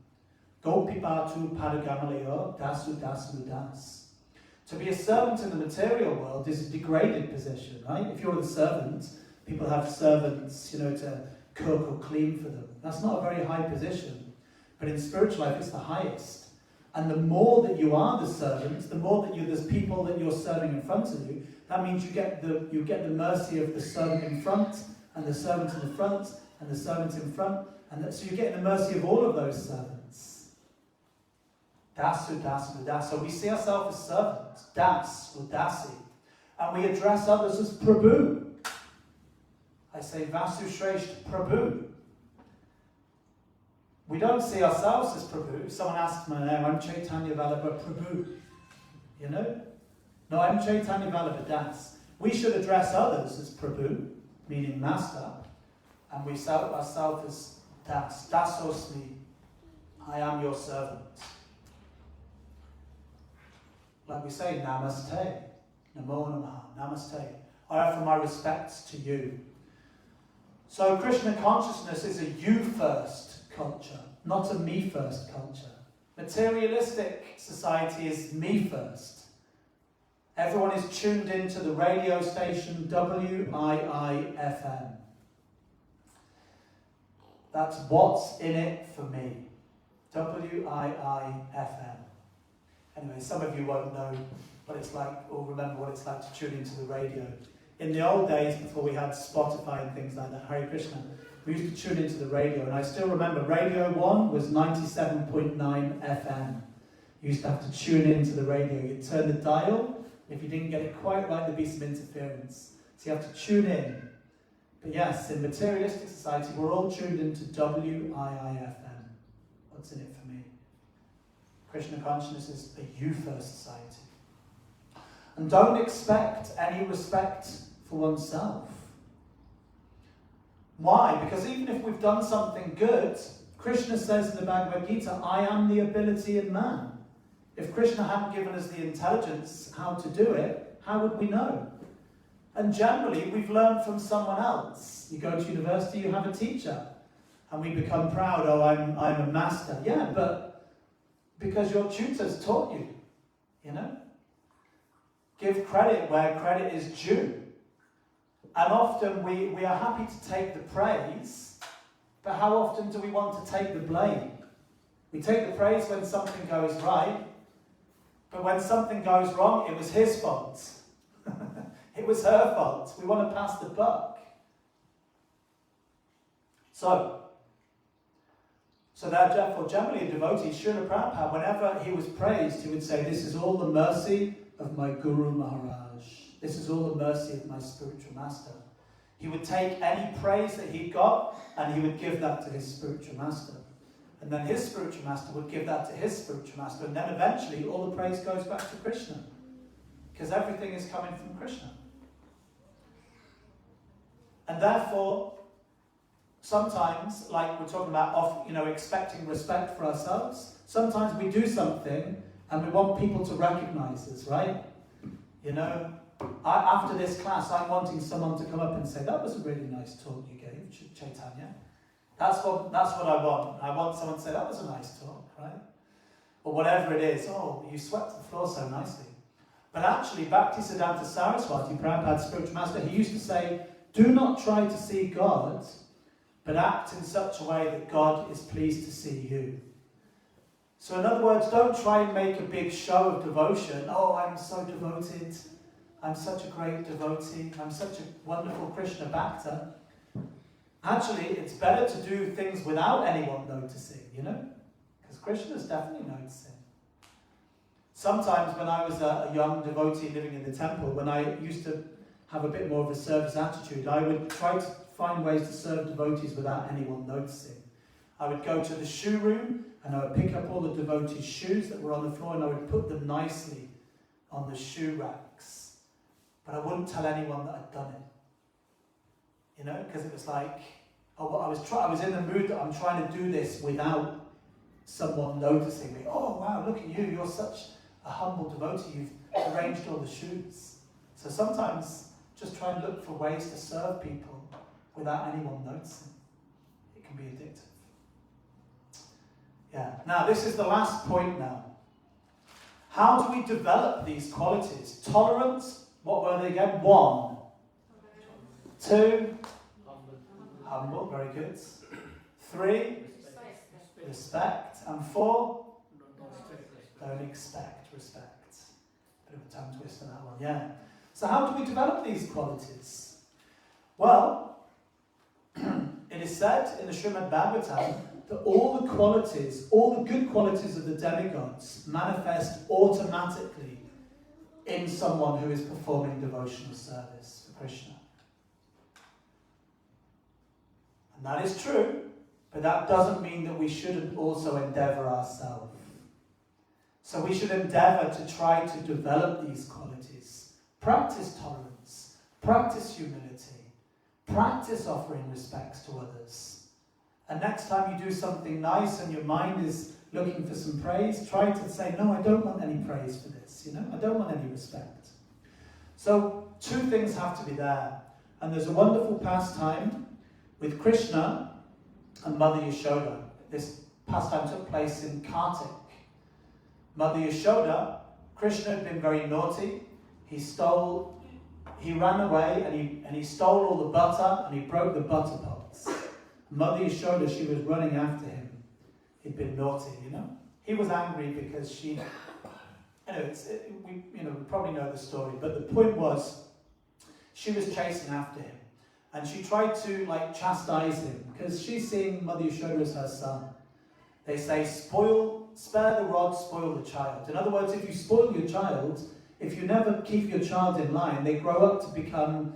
Gopipatu Padagamalayo Dasu Dasu Das. To be a servant in the material world is a degraded position, right? If you're the servant, people have servants, you know, to cook or clean for them. That's not a very high position. But in spiritual life, it's the highest. And the more that you are the servant, the more that there's people that you're serving in front of you, that means you get the mercy of the servant in front, and the servant in the front, and the servant in front, so you're getting the mercy of all of those servants. Dasu, dasu, das. So we see ourselves as servants, das or dasi, and we address others as Prabhu. I say Vasu Shreshth Prabhu. We don't see ourselves as Prabhu. If someone asks my name, I'm Caitanya Vallabha Prabhu. You know? No, I'm Caitanya Vallabha Das. We should address others as Prabhu, meaning master, and we say ourselves as Das. Dasosmi, I am your servant. Like we say, Namaste, Namo Namaha, Namaste. I offer my respects to you. So Krishna consciousness is a you first culture, not a me first culture. Materialistic society is me first. Everyone is tuned into the radio station WIIFM. That's what's in it for me. WIIFM. Anyway, some of you won't know what it's like or remember what it's like to tune into the radio. In the old days, before we had Spotify and things like that, Hare Krishna, we used to tune into the radio, and I still remember Radio 1 was 97.9 FM. You used to have to tune into the radio. You'd turn the dial. If you didn't get it quite right, there'd be some interference. So you have to tune in. But yes, in materialistic society, we're all tuned into WIIFM. What's in it for me? Krishna consciousness is a you-first society. And don't expect any respect for oneself. Why? Because even if we've done something good, Krishna says in the Bhagavad Gita, I am the ability in man. If Krishna hadn't given us the intelligence how to do it, how would we know? And generally, we've learned from someone else. You go to university, you have a teacher. And we become proud, oh, I'm a master. Yeah, but because your tutors taught you, you know? Give credit where credit is due. And often we are happy to take the praise, but how often do we want to take the blame? We take the praise when something goes right, but when something goes wrong, it was his fault. It was her fault. We want to pass the buck. So therefore, generally a devotee, Srila Prabhupada, whenever he was praised, he would say, this is all the mercy of my Guru Maharaj. This is all the mercy of my spiritual master. He would take any praise that he got and he would give that to his spiritual master. And then his spiritual master would give that to his spiritual master. And then eventually all the praise goes back to Krishna. Because everything is coming from Krishna. And therefore, sometimes, like we're talking about, expecting respect for ourselves, sometimes we do something and we want people to recognize us, right? You know, after this class, I'm wanting someone to come up and say, that was a really nice talk you gave, Caitanya. That's what I want. I want someone to say, that was a nice talk, right? Or whatever it is, oh, you swept the floor so nicely. But actually, Bhaktisiddhanta Saraswati, Prabhupada's spiritual master, he used to say, do not try to see God, but act in such a way that God is pleased to see you. So in other words, don't try and make a big show of devotion. Oh, I'm so devoted. I'm such a great devotee. I'm such a wonderful Krishna Bhakta. Actually, it's better to do things without anyone noticing, you know? Because Krishna's definitely noticing. Sometimes when I was a young devotee living in the temple, when I used to have a bit more of a service attitude, I would try to find ways to serve devotees without anyone noticing. I would go to the shoe room and I would pick up all the devotees' shoes that were on the floor and I would put them nicely on the shoe racks. But I wouldn't tell anyone that I'd done it. You know, because it was like, oh, I was in the mood that I'm trying to do this without someone noticing me. Oh, wow, look at you. You're such a humble devotee. You've arranged all the shoots. So sometimes just try and look for ways to serve people without anyone noticing. It can be addictive. Yeah. Now, this is the last point now. How do we develop these qualities? Tolerance, what were they again? 1. 2, humble, very good. 3, respect. And 4, don't expect, respect. Bit of a tongue twist on that one, yeah. So how do we develop these qualities? Well, it is said in the Srimad Bhagavatam that all the qualities, all the good qualities of the demigods manifest automatically in someone who is performing devotional service for Krishna. And that is true, but that doesn't mean that we shouldn't also endeavour ourselves. So we should endeavour to try to develop these qualities. Practice tolerance, practice humility, practice offering respects to others. And next time you do something nice and your mind is looking for some praise, try to say, no, I don't want any praise for this, you know, I don't want any respect. So 2 things have to be there. And there's a wonderful pastime with Krishna and Mother Yashoda. This pastime took place in Kartik. Mother Yashoda, Krishna had been very naughty. He ran away and he stole all the butter and he broke the butter pots. Mother Yashoda, she was running after him. He'd been naughty, you know. He was angry because she, we probably know the story, but the point was, she was chasing after him. And she tried to, chastise him, because she's seeing Mother Yashoda as her son. They say, spare the rod, spoil the child. In other words, if you spoil your child, if you never keep your child in line, they grow up to become,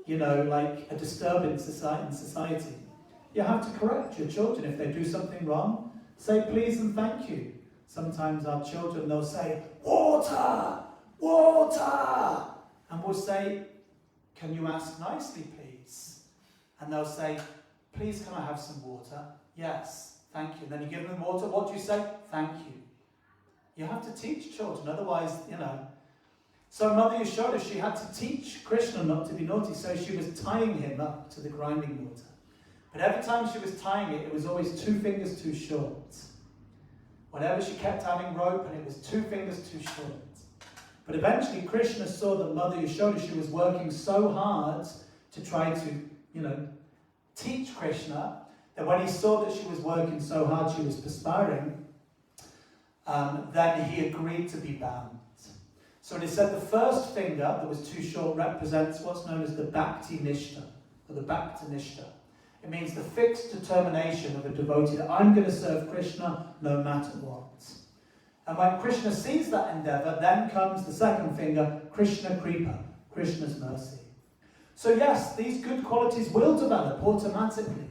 a disturbance in society. You have to correct your children if they do something wrong. Say please and thank you. Sometimes our children, they'll say, water, water. And we'll say, can you ask nicely, please? And they'll say, please can I have some water? Yes, thank you. And then you give them water. What do you say? Thank you. You have to teach children, otherwise, So Mother Yashoda, she had to teach Krishna not to be naughty, so she was tying him up to the grinding mortar. But every time she was tying it, it was always 2 fingers too short. Whenever she kept adding rope, and it was 2 fingers too short. But eventually Krishna saw that Mother Yashoda, she was working so hard to try to, teach Krishna, that when he saw that she was working so hard, she was perspiring, then he agreed to be bound. So it is said the first finger that was too short represents what's known as the Bhakti Nishta, or the Bhakti Nishta. It means the fixed determination of a devotee that I'm going to serve Krishna no matter what. And when Krishna sees that endeavour, then comes the second finger, Krishna Kripa, Krishna's mercy. So yes, these good qualities will develop automatically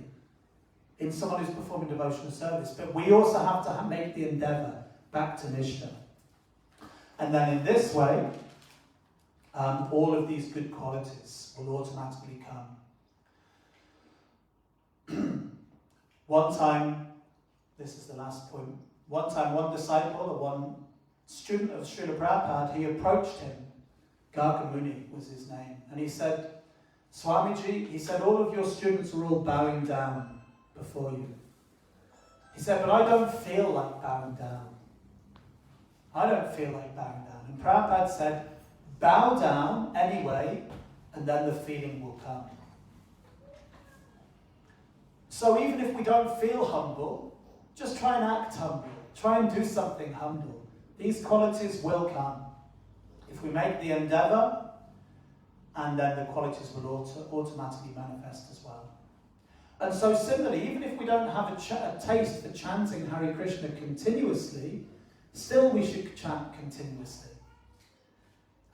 in someone who's performing devotional service, but we also have to make the endeavour back to Nishta. And then in this way, all of these good qualities will automatically come. One time, this is the last point, one time one disciple or one student of Srila Prabhupada, he approached him, Garga Muni was his name, and he said, Swamiji, he said, all of your students are all bowing down before you. He said, but I don't feel like bowing down. I don't feel like bowing down. And Prabhupada said, bow down anyway, and then the feeling will come. So even if we don't feel humble, just try and act humble. Try and do something humble. These qualities will come. If we make the endeavour, and then the qualities will automatically manifest as well. And so similarly, even if we don't have a taste for chanting Hare Krishna continuously, still we should chant continuously.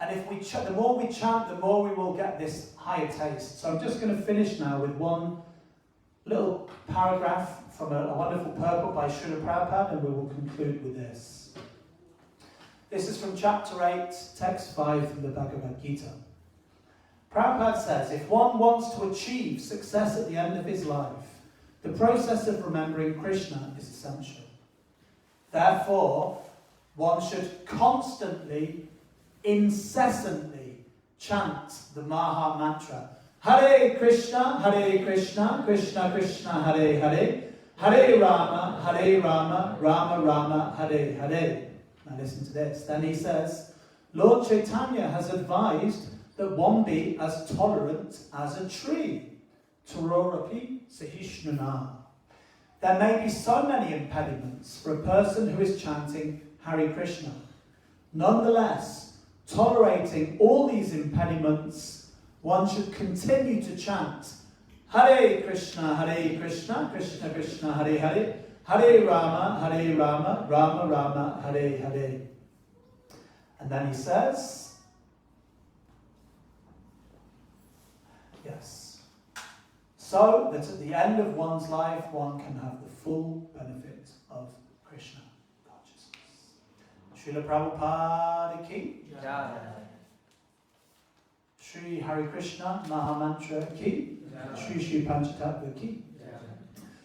And if we the more we chant, the more we will get this higher taste. So I'm just going to finish now with one little paragraph from a wonderful purport by Srila Prabhupada, and we will conclude with this. This is from chapter 8, text 5 from the Bhagavad Gita. Prabhupada says, if one wants to achieve success at the end of his life, the process of remembering Krishna is essential. Therefore, one should constantly, incessantly chant the Maha Mantra. Hare Krishna, Krishna Krishna, Hare Hare, Hare Rama, Rama Rama, Hare Hare. Now listen to this. Then he says, Lord Chaitanya has advised that one be as tolerant as a tree. Turorapi Sahishnuna. There may be so many impediments for a person who is chanting Hare Krishna. Nonetheless, tolerating all these impediments, one should continue to chant Hare Krishna, Krishna Krishna, Hare Hare, Hare Rama, Rama Rama, Hare Hare. And then he says, yes, so that at the end of one's life, one can have the full benefit of Krishna consciousness. Srila Prabhupada ki, Shri Hare Krishna Maha Mantra ki, Shri Panchatattva ki.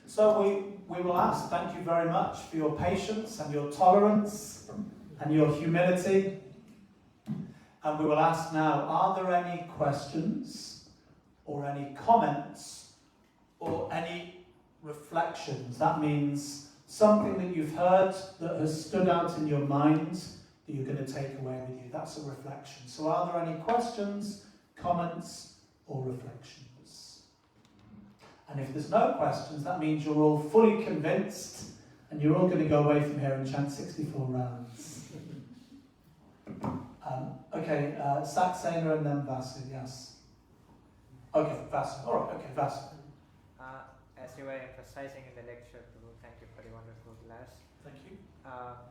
So we will ask, thank you very much for your patience and your tolerance and your humility. And we will ask now, are there any questions or any comments or any reflections? That means something that you've heard that has stood out in your mind that you're going to take away with you. That's a reflection. So are there any questions, comments, or reflections? And if there's no questions, that means you're all fully convinced and you're all going to go away from here and chant 64 rounds. Okay, Saxena and then Vasu, yes. Okay, Vasu. All right, okay, Vasu. As you were emphasizing in the lecture, Prabhu, thank you for the wonderful class. Thank you.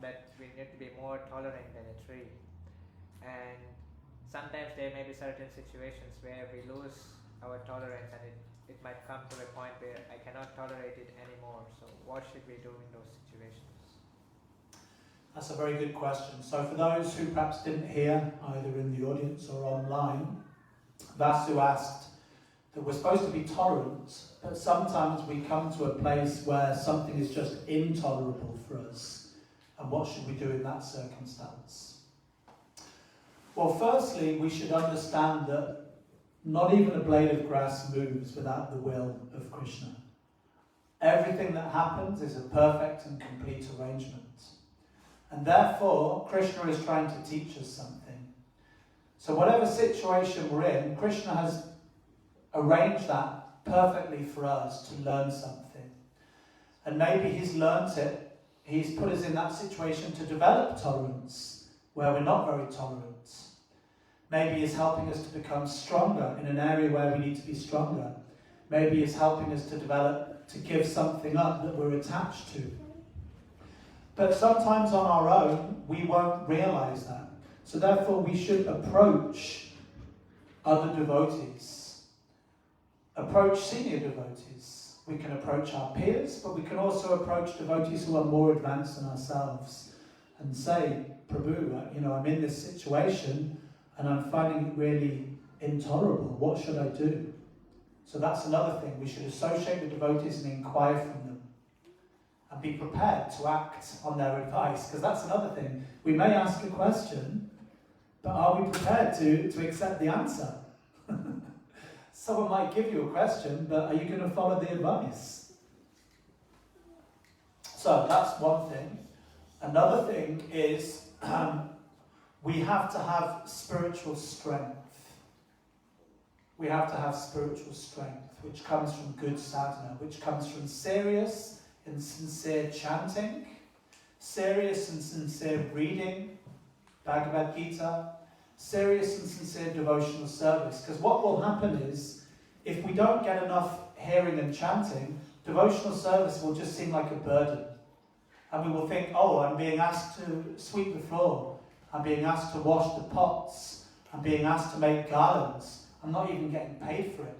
That we need to be more tolerant than a tree. And sometimes there may be certain situations where we lose our tolerance and it might come to a point where I cannot tolerate it anymore. So what should we do in those situations? That's a very good question. So for those who perhaps didn't hear, either in the audience or online, Vasu asked that we're supposed to be tolerant, but sometimes we come to a place where something is just intolerable for us. And what should we do in that circumstance? Well, firstly, we should understand that not even a blade of grass moves without the will of Krishna. Everything that happens is a perfect and complete arrangement. And therefore, Krishna is trying to teach us something. So whatever situation we're in, Krishna has arranged that perfectly for us to learn something. And maybe he's learnt it, he's put us in that situation to develop tolerance, where we're not very tolerant. Maybe he's helping us to become stronger in an area where we need to be stronger. Maybe he's helping us to develop, to give something up that we're attached to. But sometimes on our own, we won't realise that. So therefore we should approach other devotees. Approach senior devotees. We can approach our peers, but we can also approach devotees who are more advanced than ourselves and say, Prabhu, I'm in this situation and I'm finding it really intolerable. What should I do? So that's another thing. We should associate with devotees and inquire from them. And be prepared to act on their advice, because that's another thing. We may ask a question, but are we prepared to accept the answer? Someone might give you a question, but are you going to follow the advice? So that's one thing. Another thing is we have to have spiritual strength. We have to have spiritual strength, which comes from good sadhana, which comes from serious and sincere chanting, serious and sincere reading, Bhagavad Gita, serious and sincere devotional service. Because what will happen is, if we don't get enough hearing and chanting, devotional service will just seem like a burden. And we will think, oh, I'm being asked to sweep the floor, I'm being asked to wash the pots, I'm being asked to make garlands, I'm not even getting paid for it,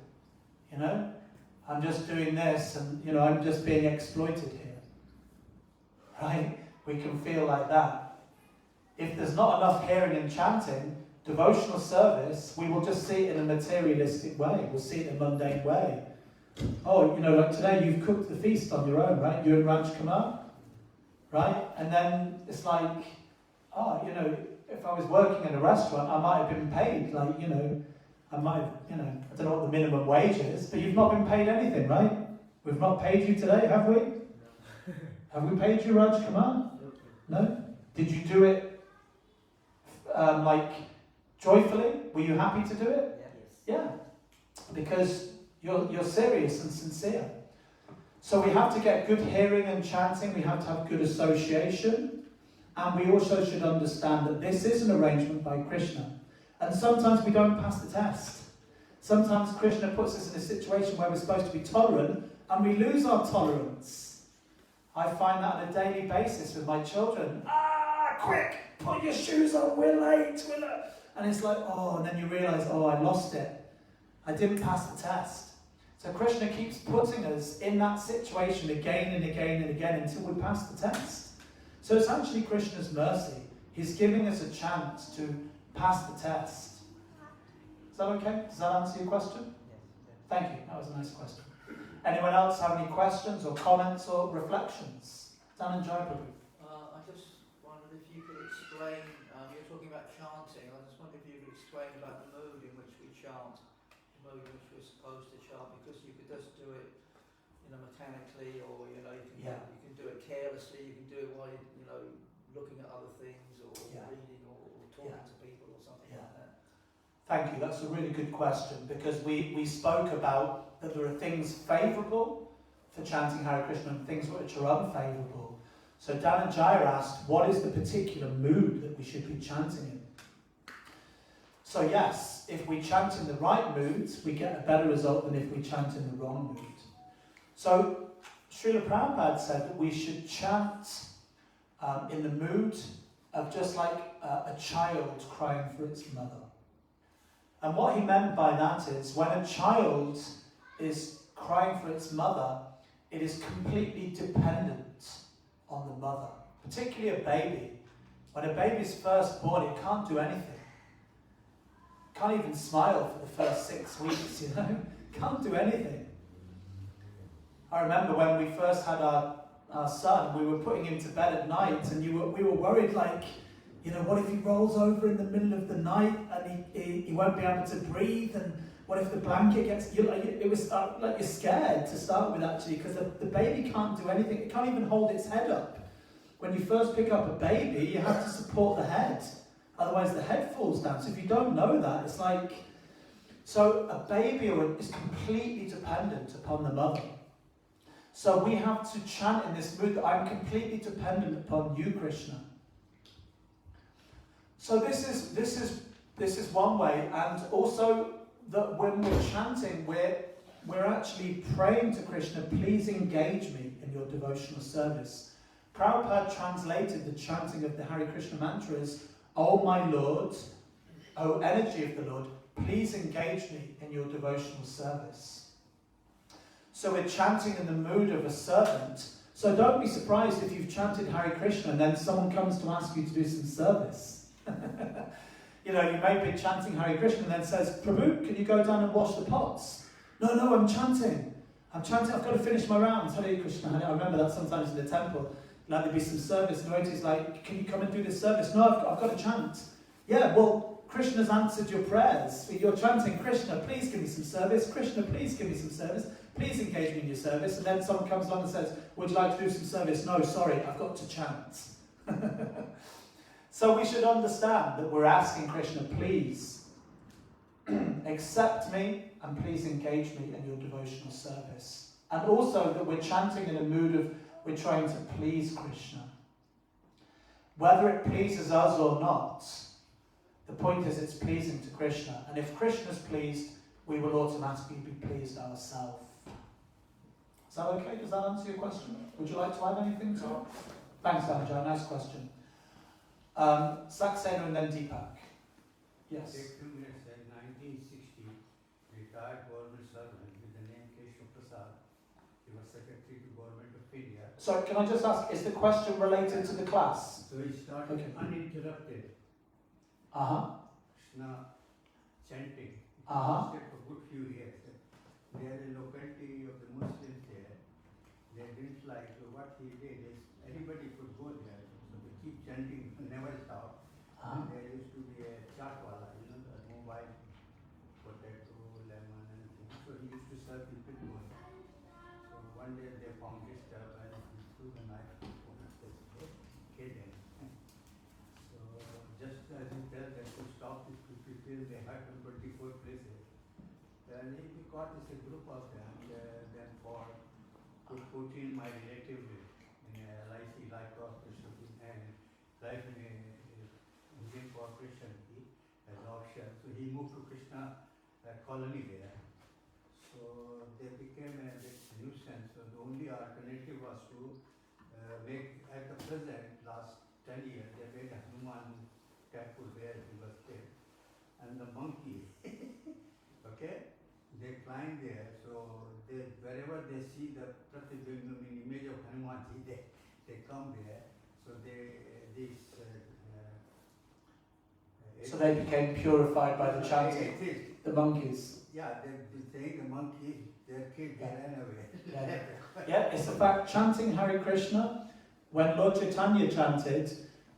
I'm just doing this and, I'm just being exploited here. Right? We can feel like that. If there's not enough hearing and chanting, devotional service, we will just see it in a materialistic way. We'll see it in a mundane way. Oh, like today you've cooked the feast on your own, right? You're in Ranch Kumar, right? And then it's like, if I was working in a restaurant, I might have been paid, I might have, I don't know what the minimum wage is, but you've not been paid anything, right? We've not paid you today, have we? Have we paid you, Raj Kumar? No? Did you do it, joyfully? Were you happy to do it? Yes. Yeah. Because you're serious and sincere. So we have to get good hearing and chanting, we have to have good association, and we also should understand that this is an arrangement by Krishna. And sometimes we don't pass the test. Sometimes Krishna puts us in a situation where we're supposed to be tolerant, and we lose our tolerance. I find that on a daily basis with my children. Quick, put your shoes on, we're late. And it's like, and then you realise, I lost it. I didn't pass the test. So Krishna keeps putting us in that situation again and again and again until we pass the test. So it's actually Krishna's mercy. He's giving us a chance to pass the test. Is that okay? Does that answer your question? Yes. Thank you. That was a nice question. Anyone else have any questions or comments or reflections? Dhananjaya Prabhu. I just wondered if you could explain, you were talking about chanting, I just wondered if you could explain about the mood in which we chant, the mood in which we're supposed to chant, because you could just do it, mechanically, or, you can do it carelessly, you can do it while you're, looking at other things, or reading, or talking to people, or something like that. Thank you. That's a really good question, because we spoke about that there are things favourable for chanting Hare Krishna and things which are unfavourable. So Dhananjaya asked, what is the particular mood that we should be chanting in? So yes, if we chant in the right mood, we get a better result than if we chant in the wrong mood. So Srila Prabhupada said that we should chant in the mood of just like a child crying for its mother. And what he meant by that is when a child is crying for its mother, it is completely dependent on the mother, particularly a baby. When a baby's first born, it can't do anything. Can't even smile for the first 6 weeks, Can't do anything. I remember when we first had our son, we were putting him to bed at night, and we were worried, what if he rolls over in the middle of the night and he won't be able to breathe, and what if the blanket gets... It was like you're scared to start with, actually, because the baby can't do anything. It can't even hold its head up. When you first pick up a baby, you have to support the head. Otherwise the head falls down. So if you don't know that, it's like... So a baby is completely dependent upon the mother. So we have to chant in this mood that I'm completely dependent upon you, Krishna. So this is one way, and also that when we're chanting, we're actually praying to Krishna, please engage me in your devotional service. Prabhupada translated the chanting of the Hare Krishna mantra as, O my Lord, O energy of the Lord, please engage me in your devotional service. So we're chanting in the mood of a servant. So don't be surprised if you've chanted Hare Krishna and then someone comes to ask you to do some service. You may be chanting Hare Krishna and then says, Prabhu, can you go down and wash the pots? No, I'm chanting, I've got to finish my rounds. Hare Krishna. I remember that sometimes in the temple. There'd be some service, and devotees like, can you come and do this service? No, I've got to chant. Yeah, well, Krishna's answered your prayers. You're chanting, Krishna, please give me some service. Krishna, please give me some service. Please engage me in your service. And then someone comes along and says, would you like to do some service? No, sorry, I've got to chant. So we should understand that we're asking Krishna, please accept me and please engage me in your devotional service. And also that we're chanting in a mood of we're trying to please Krishna. Whether it pleases us or not, the point is it's pleasing to Krishna. And if Krishna's pleased, we will automatically be pleased ourselves. Is that okay? Does that answer your question? Would you like to add anything to it? Thanks, Dhananjaya. Nice question. Saxena and then Deepak. Yes. Take 2 minutes. In 1960, retired government servant with the name Keshav Prasad. He was secretary to Government of India. So can I just ask, is the question related to the class? So he started uninterrupted. Krishna chanting. Uh-huh. Lasted for a good few years. There is a locality of the Muslims there. They didn't like what he did is anybody could go there. So they keep chanting, never stop. Uh-huh. And there used to be a chaat wala, the mobile potato, lemon, and things. So he used to serve people going. So one day they found this stuff and he threw the knife to the killed him. So just as he felt that to stop these people, they had in 24 places. Then he got this group of them, then for to put in my relative in a LIC life corporation and life in a Indian corporation as option. So he moved to Krishna colony there. So they became a bit nuisance. So the only alternative was to make, at the present, last 10 years, they made a Hanuman temple where he was killed. And the monkey, okay, they climb there. So they, wherever they see the Pratibindam image of Hanumanji, they come there. So So they became purified by the chanting. The monkeys. Yeah, they think the monkey, their kid, they ran away. Yeah. Yeah, it's the fact, chanting Hare Krishna, when Lord Chaitanya chanted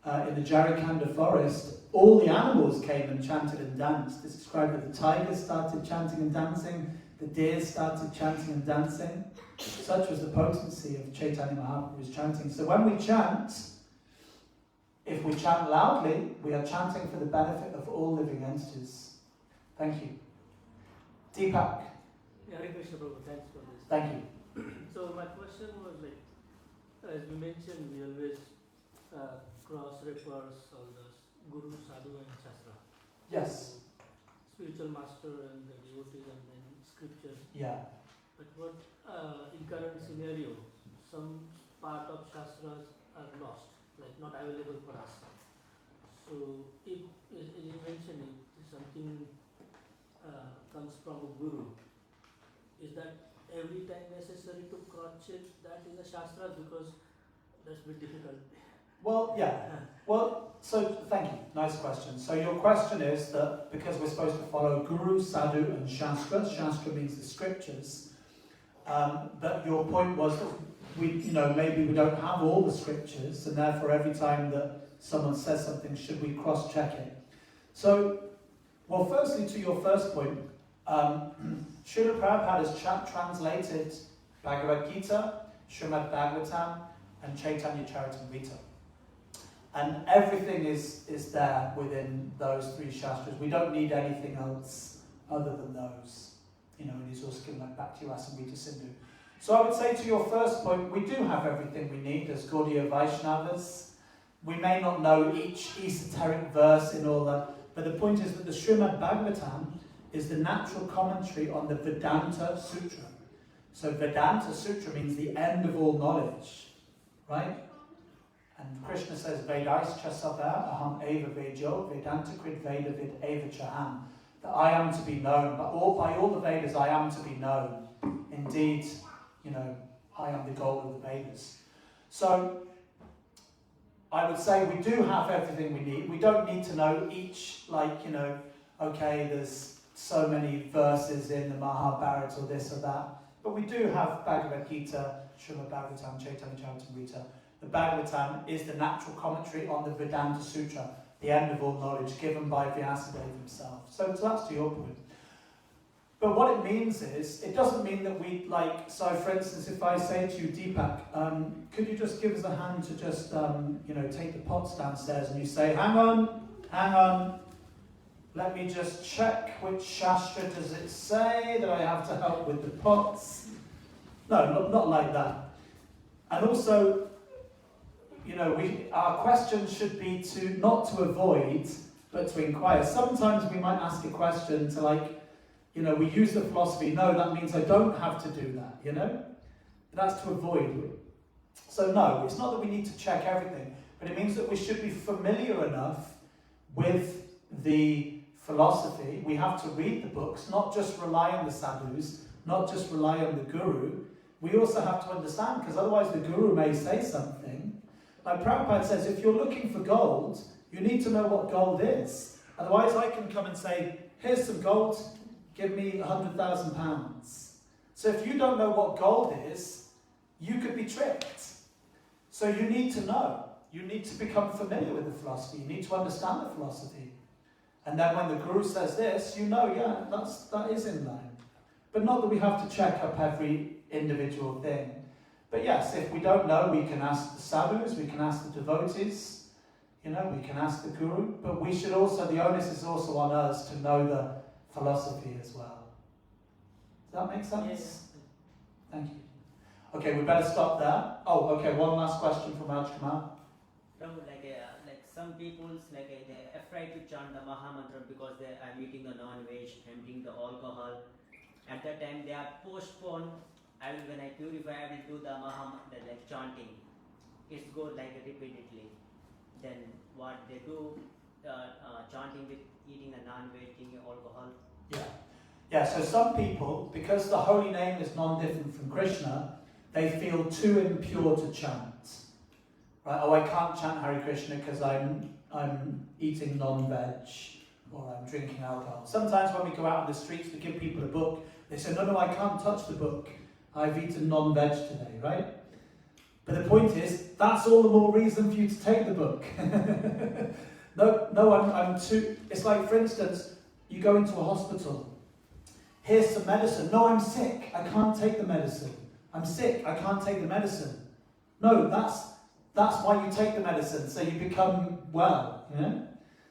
in the Jarikanda forest, all the animals came and chanted and danced. It's described that the tigers started chanting and dancing, the deer started chanting and dancing. Such was the potency of Caitanya Mahaprabhu's chanting. So when we chant, if we chant loudly, we are chanting for the benefit of all living entities. Thank you. Deepak. Yeah, Hare Krishna Prabhu, thanks for this. Thank you. So my question was like, as we mentioned, we always cross-reference all the Guru, Sadhu and Shastra. Yes. Spiritual master and the devotees and then scriptures. Yeah. But what in current scenario, some part of Shastras are lost, like not available for us. So if, as you mentioned, if something comes from a Guru, is that every time necessary to cross-check that in the Shastras, because that's a bit difficult. Well, yeah. Well, so thank you. Nice question. So your question is that because we're supposed to follow Guru, Sadhu and Shastra, Shastra means the scriptures, but your point was that maybe we don't have all the scriptures and therefore every time that someone says something, should we cross-check it? So, well, firstly to your first point, Srila Prabhupada has translated Bhagavad Gita, Srimad Bhagavatam and Chaitanya Charitamrita. And everything is there within those three Shastras. We don't need anything else other than those. And he's also given like Bhakti Rasamrita Sindhu. So I would say to your first point, we do have everything we need as Gaudiya Vaishnavas. We may not know each esoteric verse in all that, but the point is that the Srimad Bhagavatam is the natural commentary on the Vedanta Sutra. So Vedanta Sutra means the end of all knowledge, right? And Krishna says, Vedaischa Sabha Aham Eva Vejo Vedanta Krid Veda Vid Eva Chaham. That I am to be known, by all the Vedas I am to be known. Indeed, I am the goal of the Vedas. So I would say we do have everything we need. We don't need to know each, okay, there's so many verses in the Mahabharata or this or that. But we do have Bhagavad Gita, Srimad Bhagavatam, Chaitanya Charitamrita. The Bhagavatam is the natural commentary on the Vedanta Sutra, the end of all knowledge, given by Vyasadeva himself. So that's to your point. But what it means is, it doesn't mean that we, so for instance, if I say to you, Deepak, could you just give us a hand to just, take the pots downstairs, and you say, hang on, let me just check which Shastra does it say that I have to help with the pots. No, not like that. And also, our question should be not to avoid, but to inquire. Sometimes we might ask a question to we use the philosophy, no, that means I don't have to do that, That's to avoid. So no, it's not that we need to check everything, but it means that we should be familiar enough with the philosophy. We have to read the books, not just rely on the sadhus, not just rely on the guru. We also have to understand, because otherwise the guru may say something. Like Prabhupada says, if you're looking for gold, you need to know what gold is. Otherwise, I can come and say, here's some gold, give me £100,000. So if you don't know what gold is, you could be tricked. So you need to know. You need to become familiar with the philosophy. You need to understand the philosophy. And then when the Guru says this, you know, yeah, that is in line. But not that we have to check up every individual thing. But yes, if we don't know, we can ask the sadhus, we can ask the devotees, we can ask the Guru. But we should also, the onus is also on us to know the philosophy as well. Does that make sense? Yes. Thank you. Okay, we better stop there. Oh, okay, one last question from Rajkumar. Like some people's they're afraid to chant the Mahamantra because they are eating the non-veg, emptying the alcohol. At that time they are postponed. When I purify, I will do the Mahamantra chanting. It's good repeatedly. Then what they do, chanting with eating the non-veg, drinking alcohol. Yeah, so some people, because the holy name is non-different from Krishna, they feel too impure to chant. Right? Oh, I can't chant Hare Krishna because I'm eating non-veg or I'm drinking alcohol. Sometimes when we go out on the streets, we give people a book. They say, no, I can't touch the book. I've eaten non-veg today, right? But the point is, that's all the more reason for you to take the book. No, I'm too... It's like, for instance, you go into a hospital. Here's some medicine. No, I'm sick. I can't take the medicine. I'm sick. I can't take the medicine. No, that's why you take the medicine, so you become well.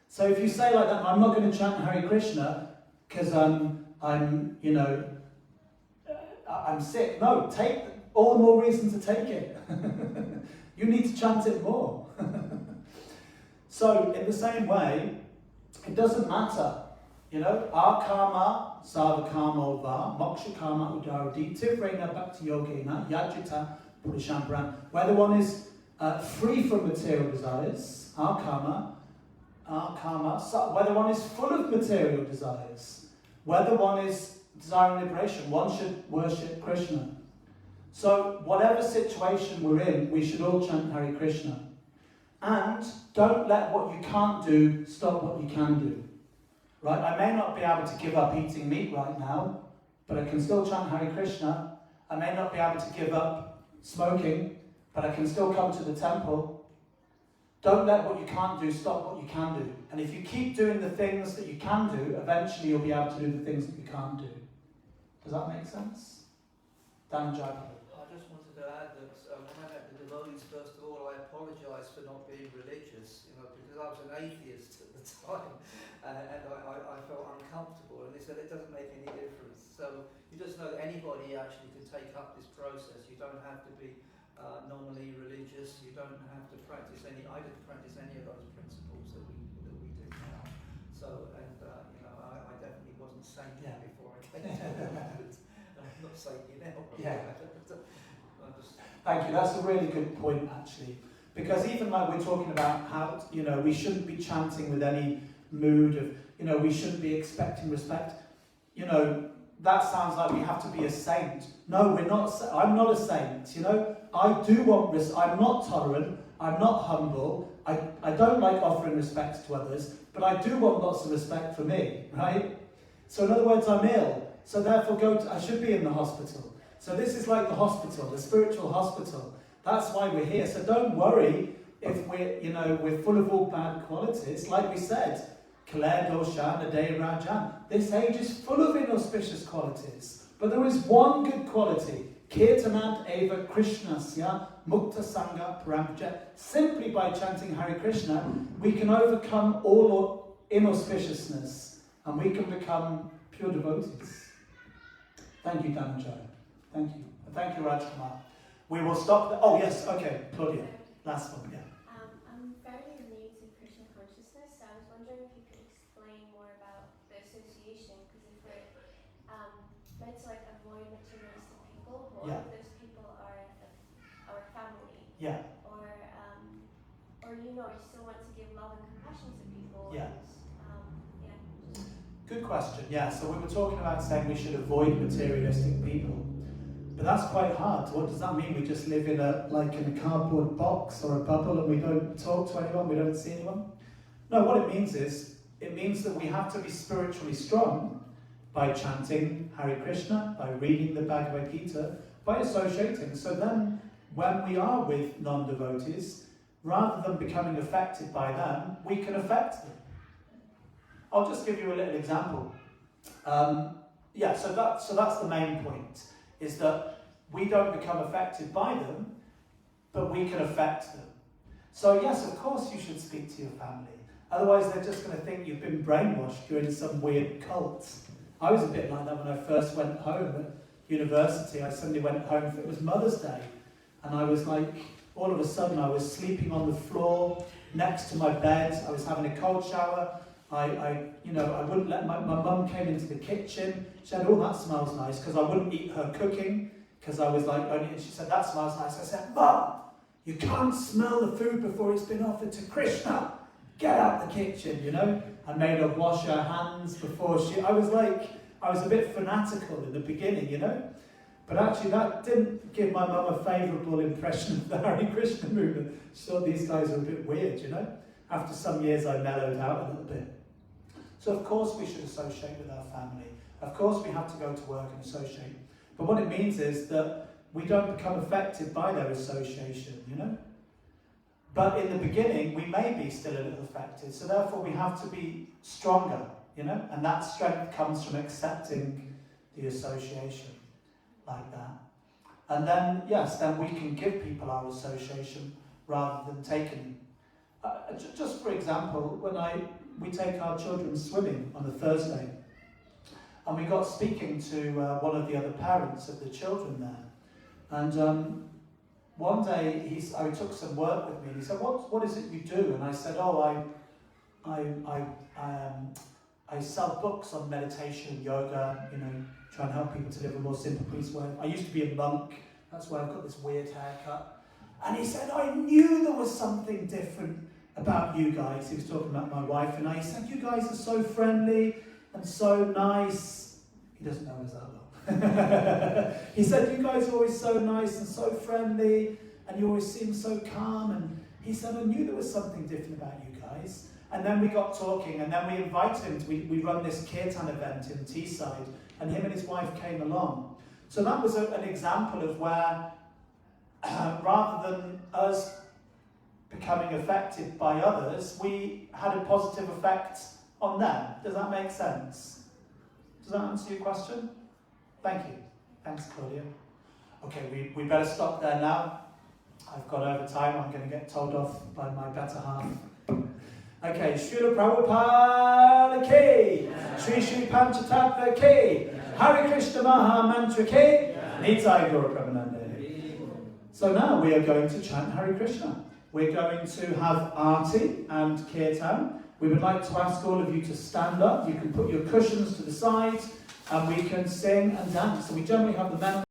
So if you say like that, I'm not going to chant Hare Krishna because I'm sick. No, take all the more reason to take it. You need to chant it more. So in the same way, it doesn't matter. Our karma, sarva karma va, moksha karma udaradi, tivrena bhakti yogena, yajita purushamparam. Whether one is free from material desires, our karma, whether one is full of material desires, whether one is desiring liberation, one should worship Krishna. So whatever situation we're in, we should all chant Hare Krishna. And don't let what you can't do stop what you can do. Right? I may not be able to give up eating meat right now, but I can still chant Hare Krishna. I may not be able to give up smoking, but I can still come to the temple. Don't let what you can't do stop what you can do. And if you keep doing the things that you can do, eventually you'll be able to do the things that you can't do. Does that make sense? Dhananjaya. I just wanted to add that when I met the devotees, first of all, I apologised for not being religious, because I was an atheist at the time, and I felt uncomfortable, and they said it doesn't make any difference. So you just know that anybody actually can take up this process. You don't have to be nominally religious. You don't have to practice any. I didn't practice any of those principles that we do now. So, and I definitely wasn't saintly before I came to it. I'm not saintly now. Thank you. That's a really good point, actually, because even like we're talking about how we shouldn't be chanting with any mood of we shouldn't be expecting respect. That sounds like we have to be a saint. No, we're not. I'm not a saint. I do want I'm not tolerant. I'm not humble. I don't like offering respect to others, but I do want lots of respect for me, right? So in other words, I'm ill. So therefore, I should be in the hospital. So this is like the hospital, the spiritual hospital. That's why we're here. So don't worry if we're full of all bad qualities. Like we said, Kaleh Dosha Nadeh Rajan. This age is full of inauspicious qualities. But there is one good quality. Kirtanat Eva Krishnasya Mukta Sangha Paramja. Simply by chanting Hare Krishna, we can overcome all inauspiciousness and we can become pure devotees. Thank you, Dhananjaya. Thank you. Thank you, Rajkumar. We will stop there. Oh, yes, okay, Claudia. Last one, yeah. I'm fairly new to Krishna consciousness, so I was wondering if you could explain more about the association, because if we're meant to avoid materialistic people, or if those people are our family, or you still want to give love and compassion to people. Good question. Yeah, so we were talking about saying we should avoid materialistic people. But that's quite hard. What does that mean? We just live in a cardboard box or a bubble and we don't talk to anyone, we don't see anyone? No, what it means is, It means that we have to be spiritually strong by chanting Hare Krishna, by reading the Bhagavad Gita, by associating. So then, when we are with non-devotees, rather than becoming affected by them, we can affect them. I'll just give you a little example. So that's the main point, is that we don't become affected by them, but we can affect them. So yes, of course you should speak to your family. Otherwise they're just going to think you've been brainwashed, you're in some weird cult. I was a bit like that when I first went home at university. I suddenly went home, it was Mother's Day, and I was like, all of a sudden I was sleeping on the floor next to my bed. I was having a cold shower. I wouldn't let my mum came into the kitchen. She said, "Oh, that smells nice," because I wouldn't eat her cooking, because I was like, and she said, "That smells nice." I said, "Mum, you can't smell the food before it's been offered to Krishna. Get out the kitchen," I made her wash her hands before I was a bit fanatical in the beginning, But actually that didn't give my mum a favourable impression of the Hare Krishna movement. She thought these guys are a bit weird, After some years I mellowed out a little bit. So of course we should associate with our family. Of course we have to go to work and associate. But what it means is that we don't become affected by their association, But in the beginning, we may be still a little affected, so therefore we have to be stronger, And that strength comes from accepting the association like that. And then, yes, then we can give people our association rather than taking. Just for example, when we take our children swimming on a Thursday, and we got speaking to one of the other parents of the children there, and one day I took some work with me, and he said, "What is it you do?" And I said, "Oh, I sell books on meditation and yoga, try and help people to live a more simple, peaceful way. I used to be a monk, that's why I've got this weird haircut." And he said, "I knew there was something different about you guys." He was talking about my wife and I. He said, "You guys are so friendly and so nice." He doesn't know us that well. He said, "You guys are always so nice and so friendly, and you always seem so calm." And he said, "I knew there was something different about you guys." And then we got talking, and then we invited him. We run this Kirtan event in Teesside, and him and his wife came along. So that was an example of where, rather than us becoming affected by others, we had a positive effect on them. Does that make sense? Does that answer your question? Thank you. Thanks, Claudia. Okay, we better stop there now. I've gone over time. I'm going to get told off by my better half. Okay, Srila Prabhupada ki, Sri Sri Panchatattva ki, Hare Krishna Maha Mantra ki, Nitai Gaura Premanande. So now we are going to chant Hare Krishna. We're going to have Arti and Kirtan. We would like to ask all of you to stand up. You can put your cushions to the side, and we can sing and dance. So we generally have the men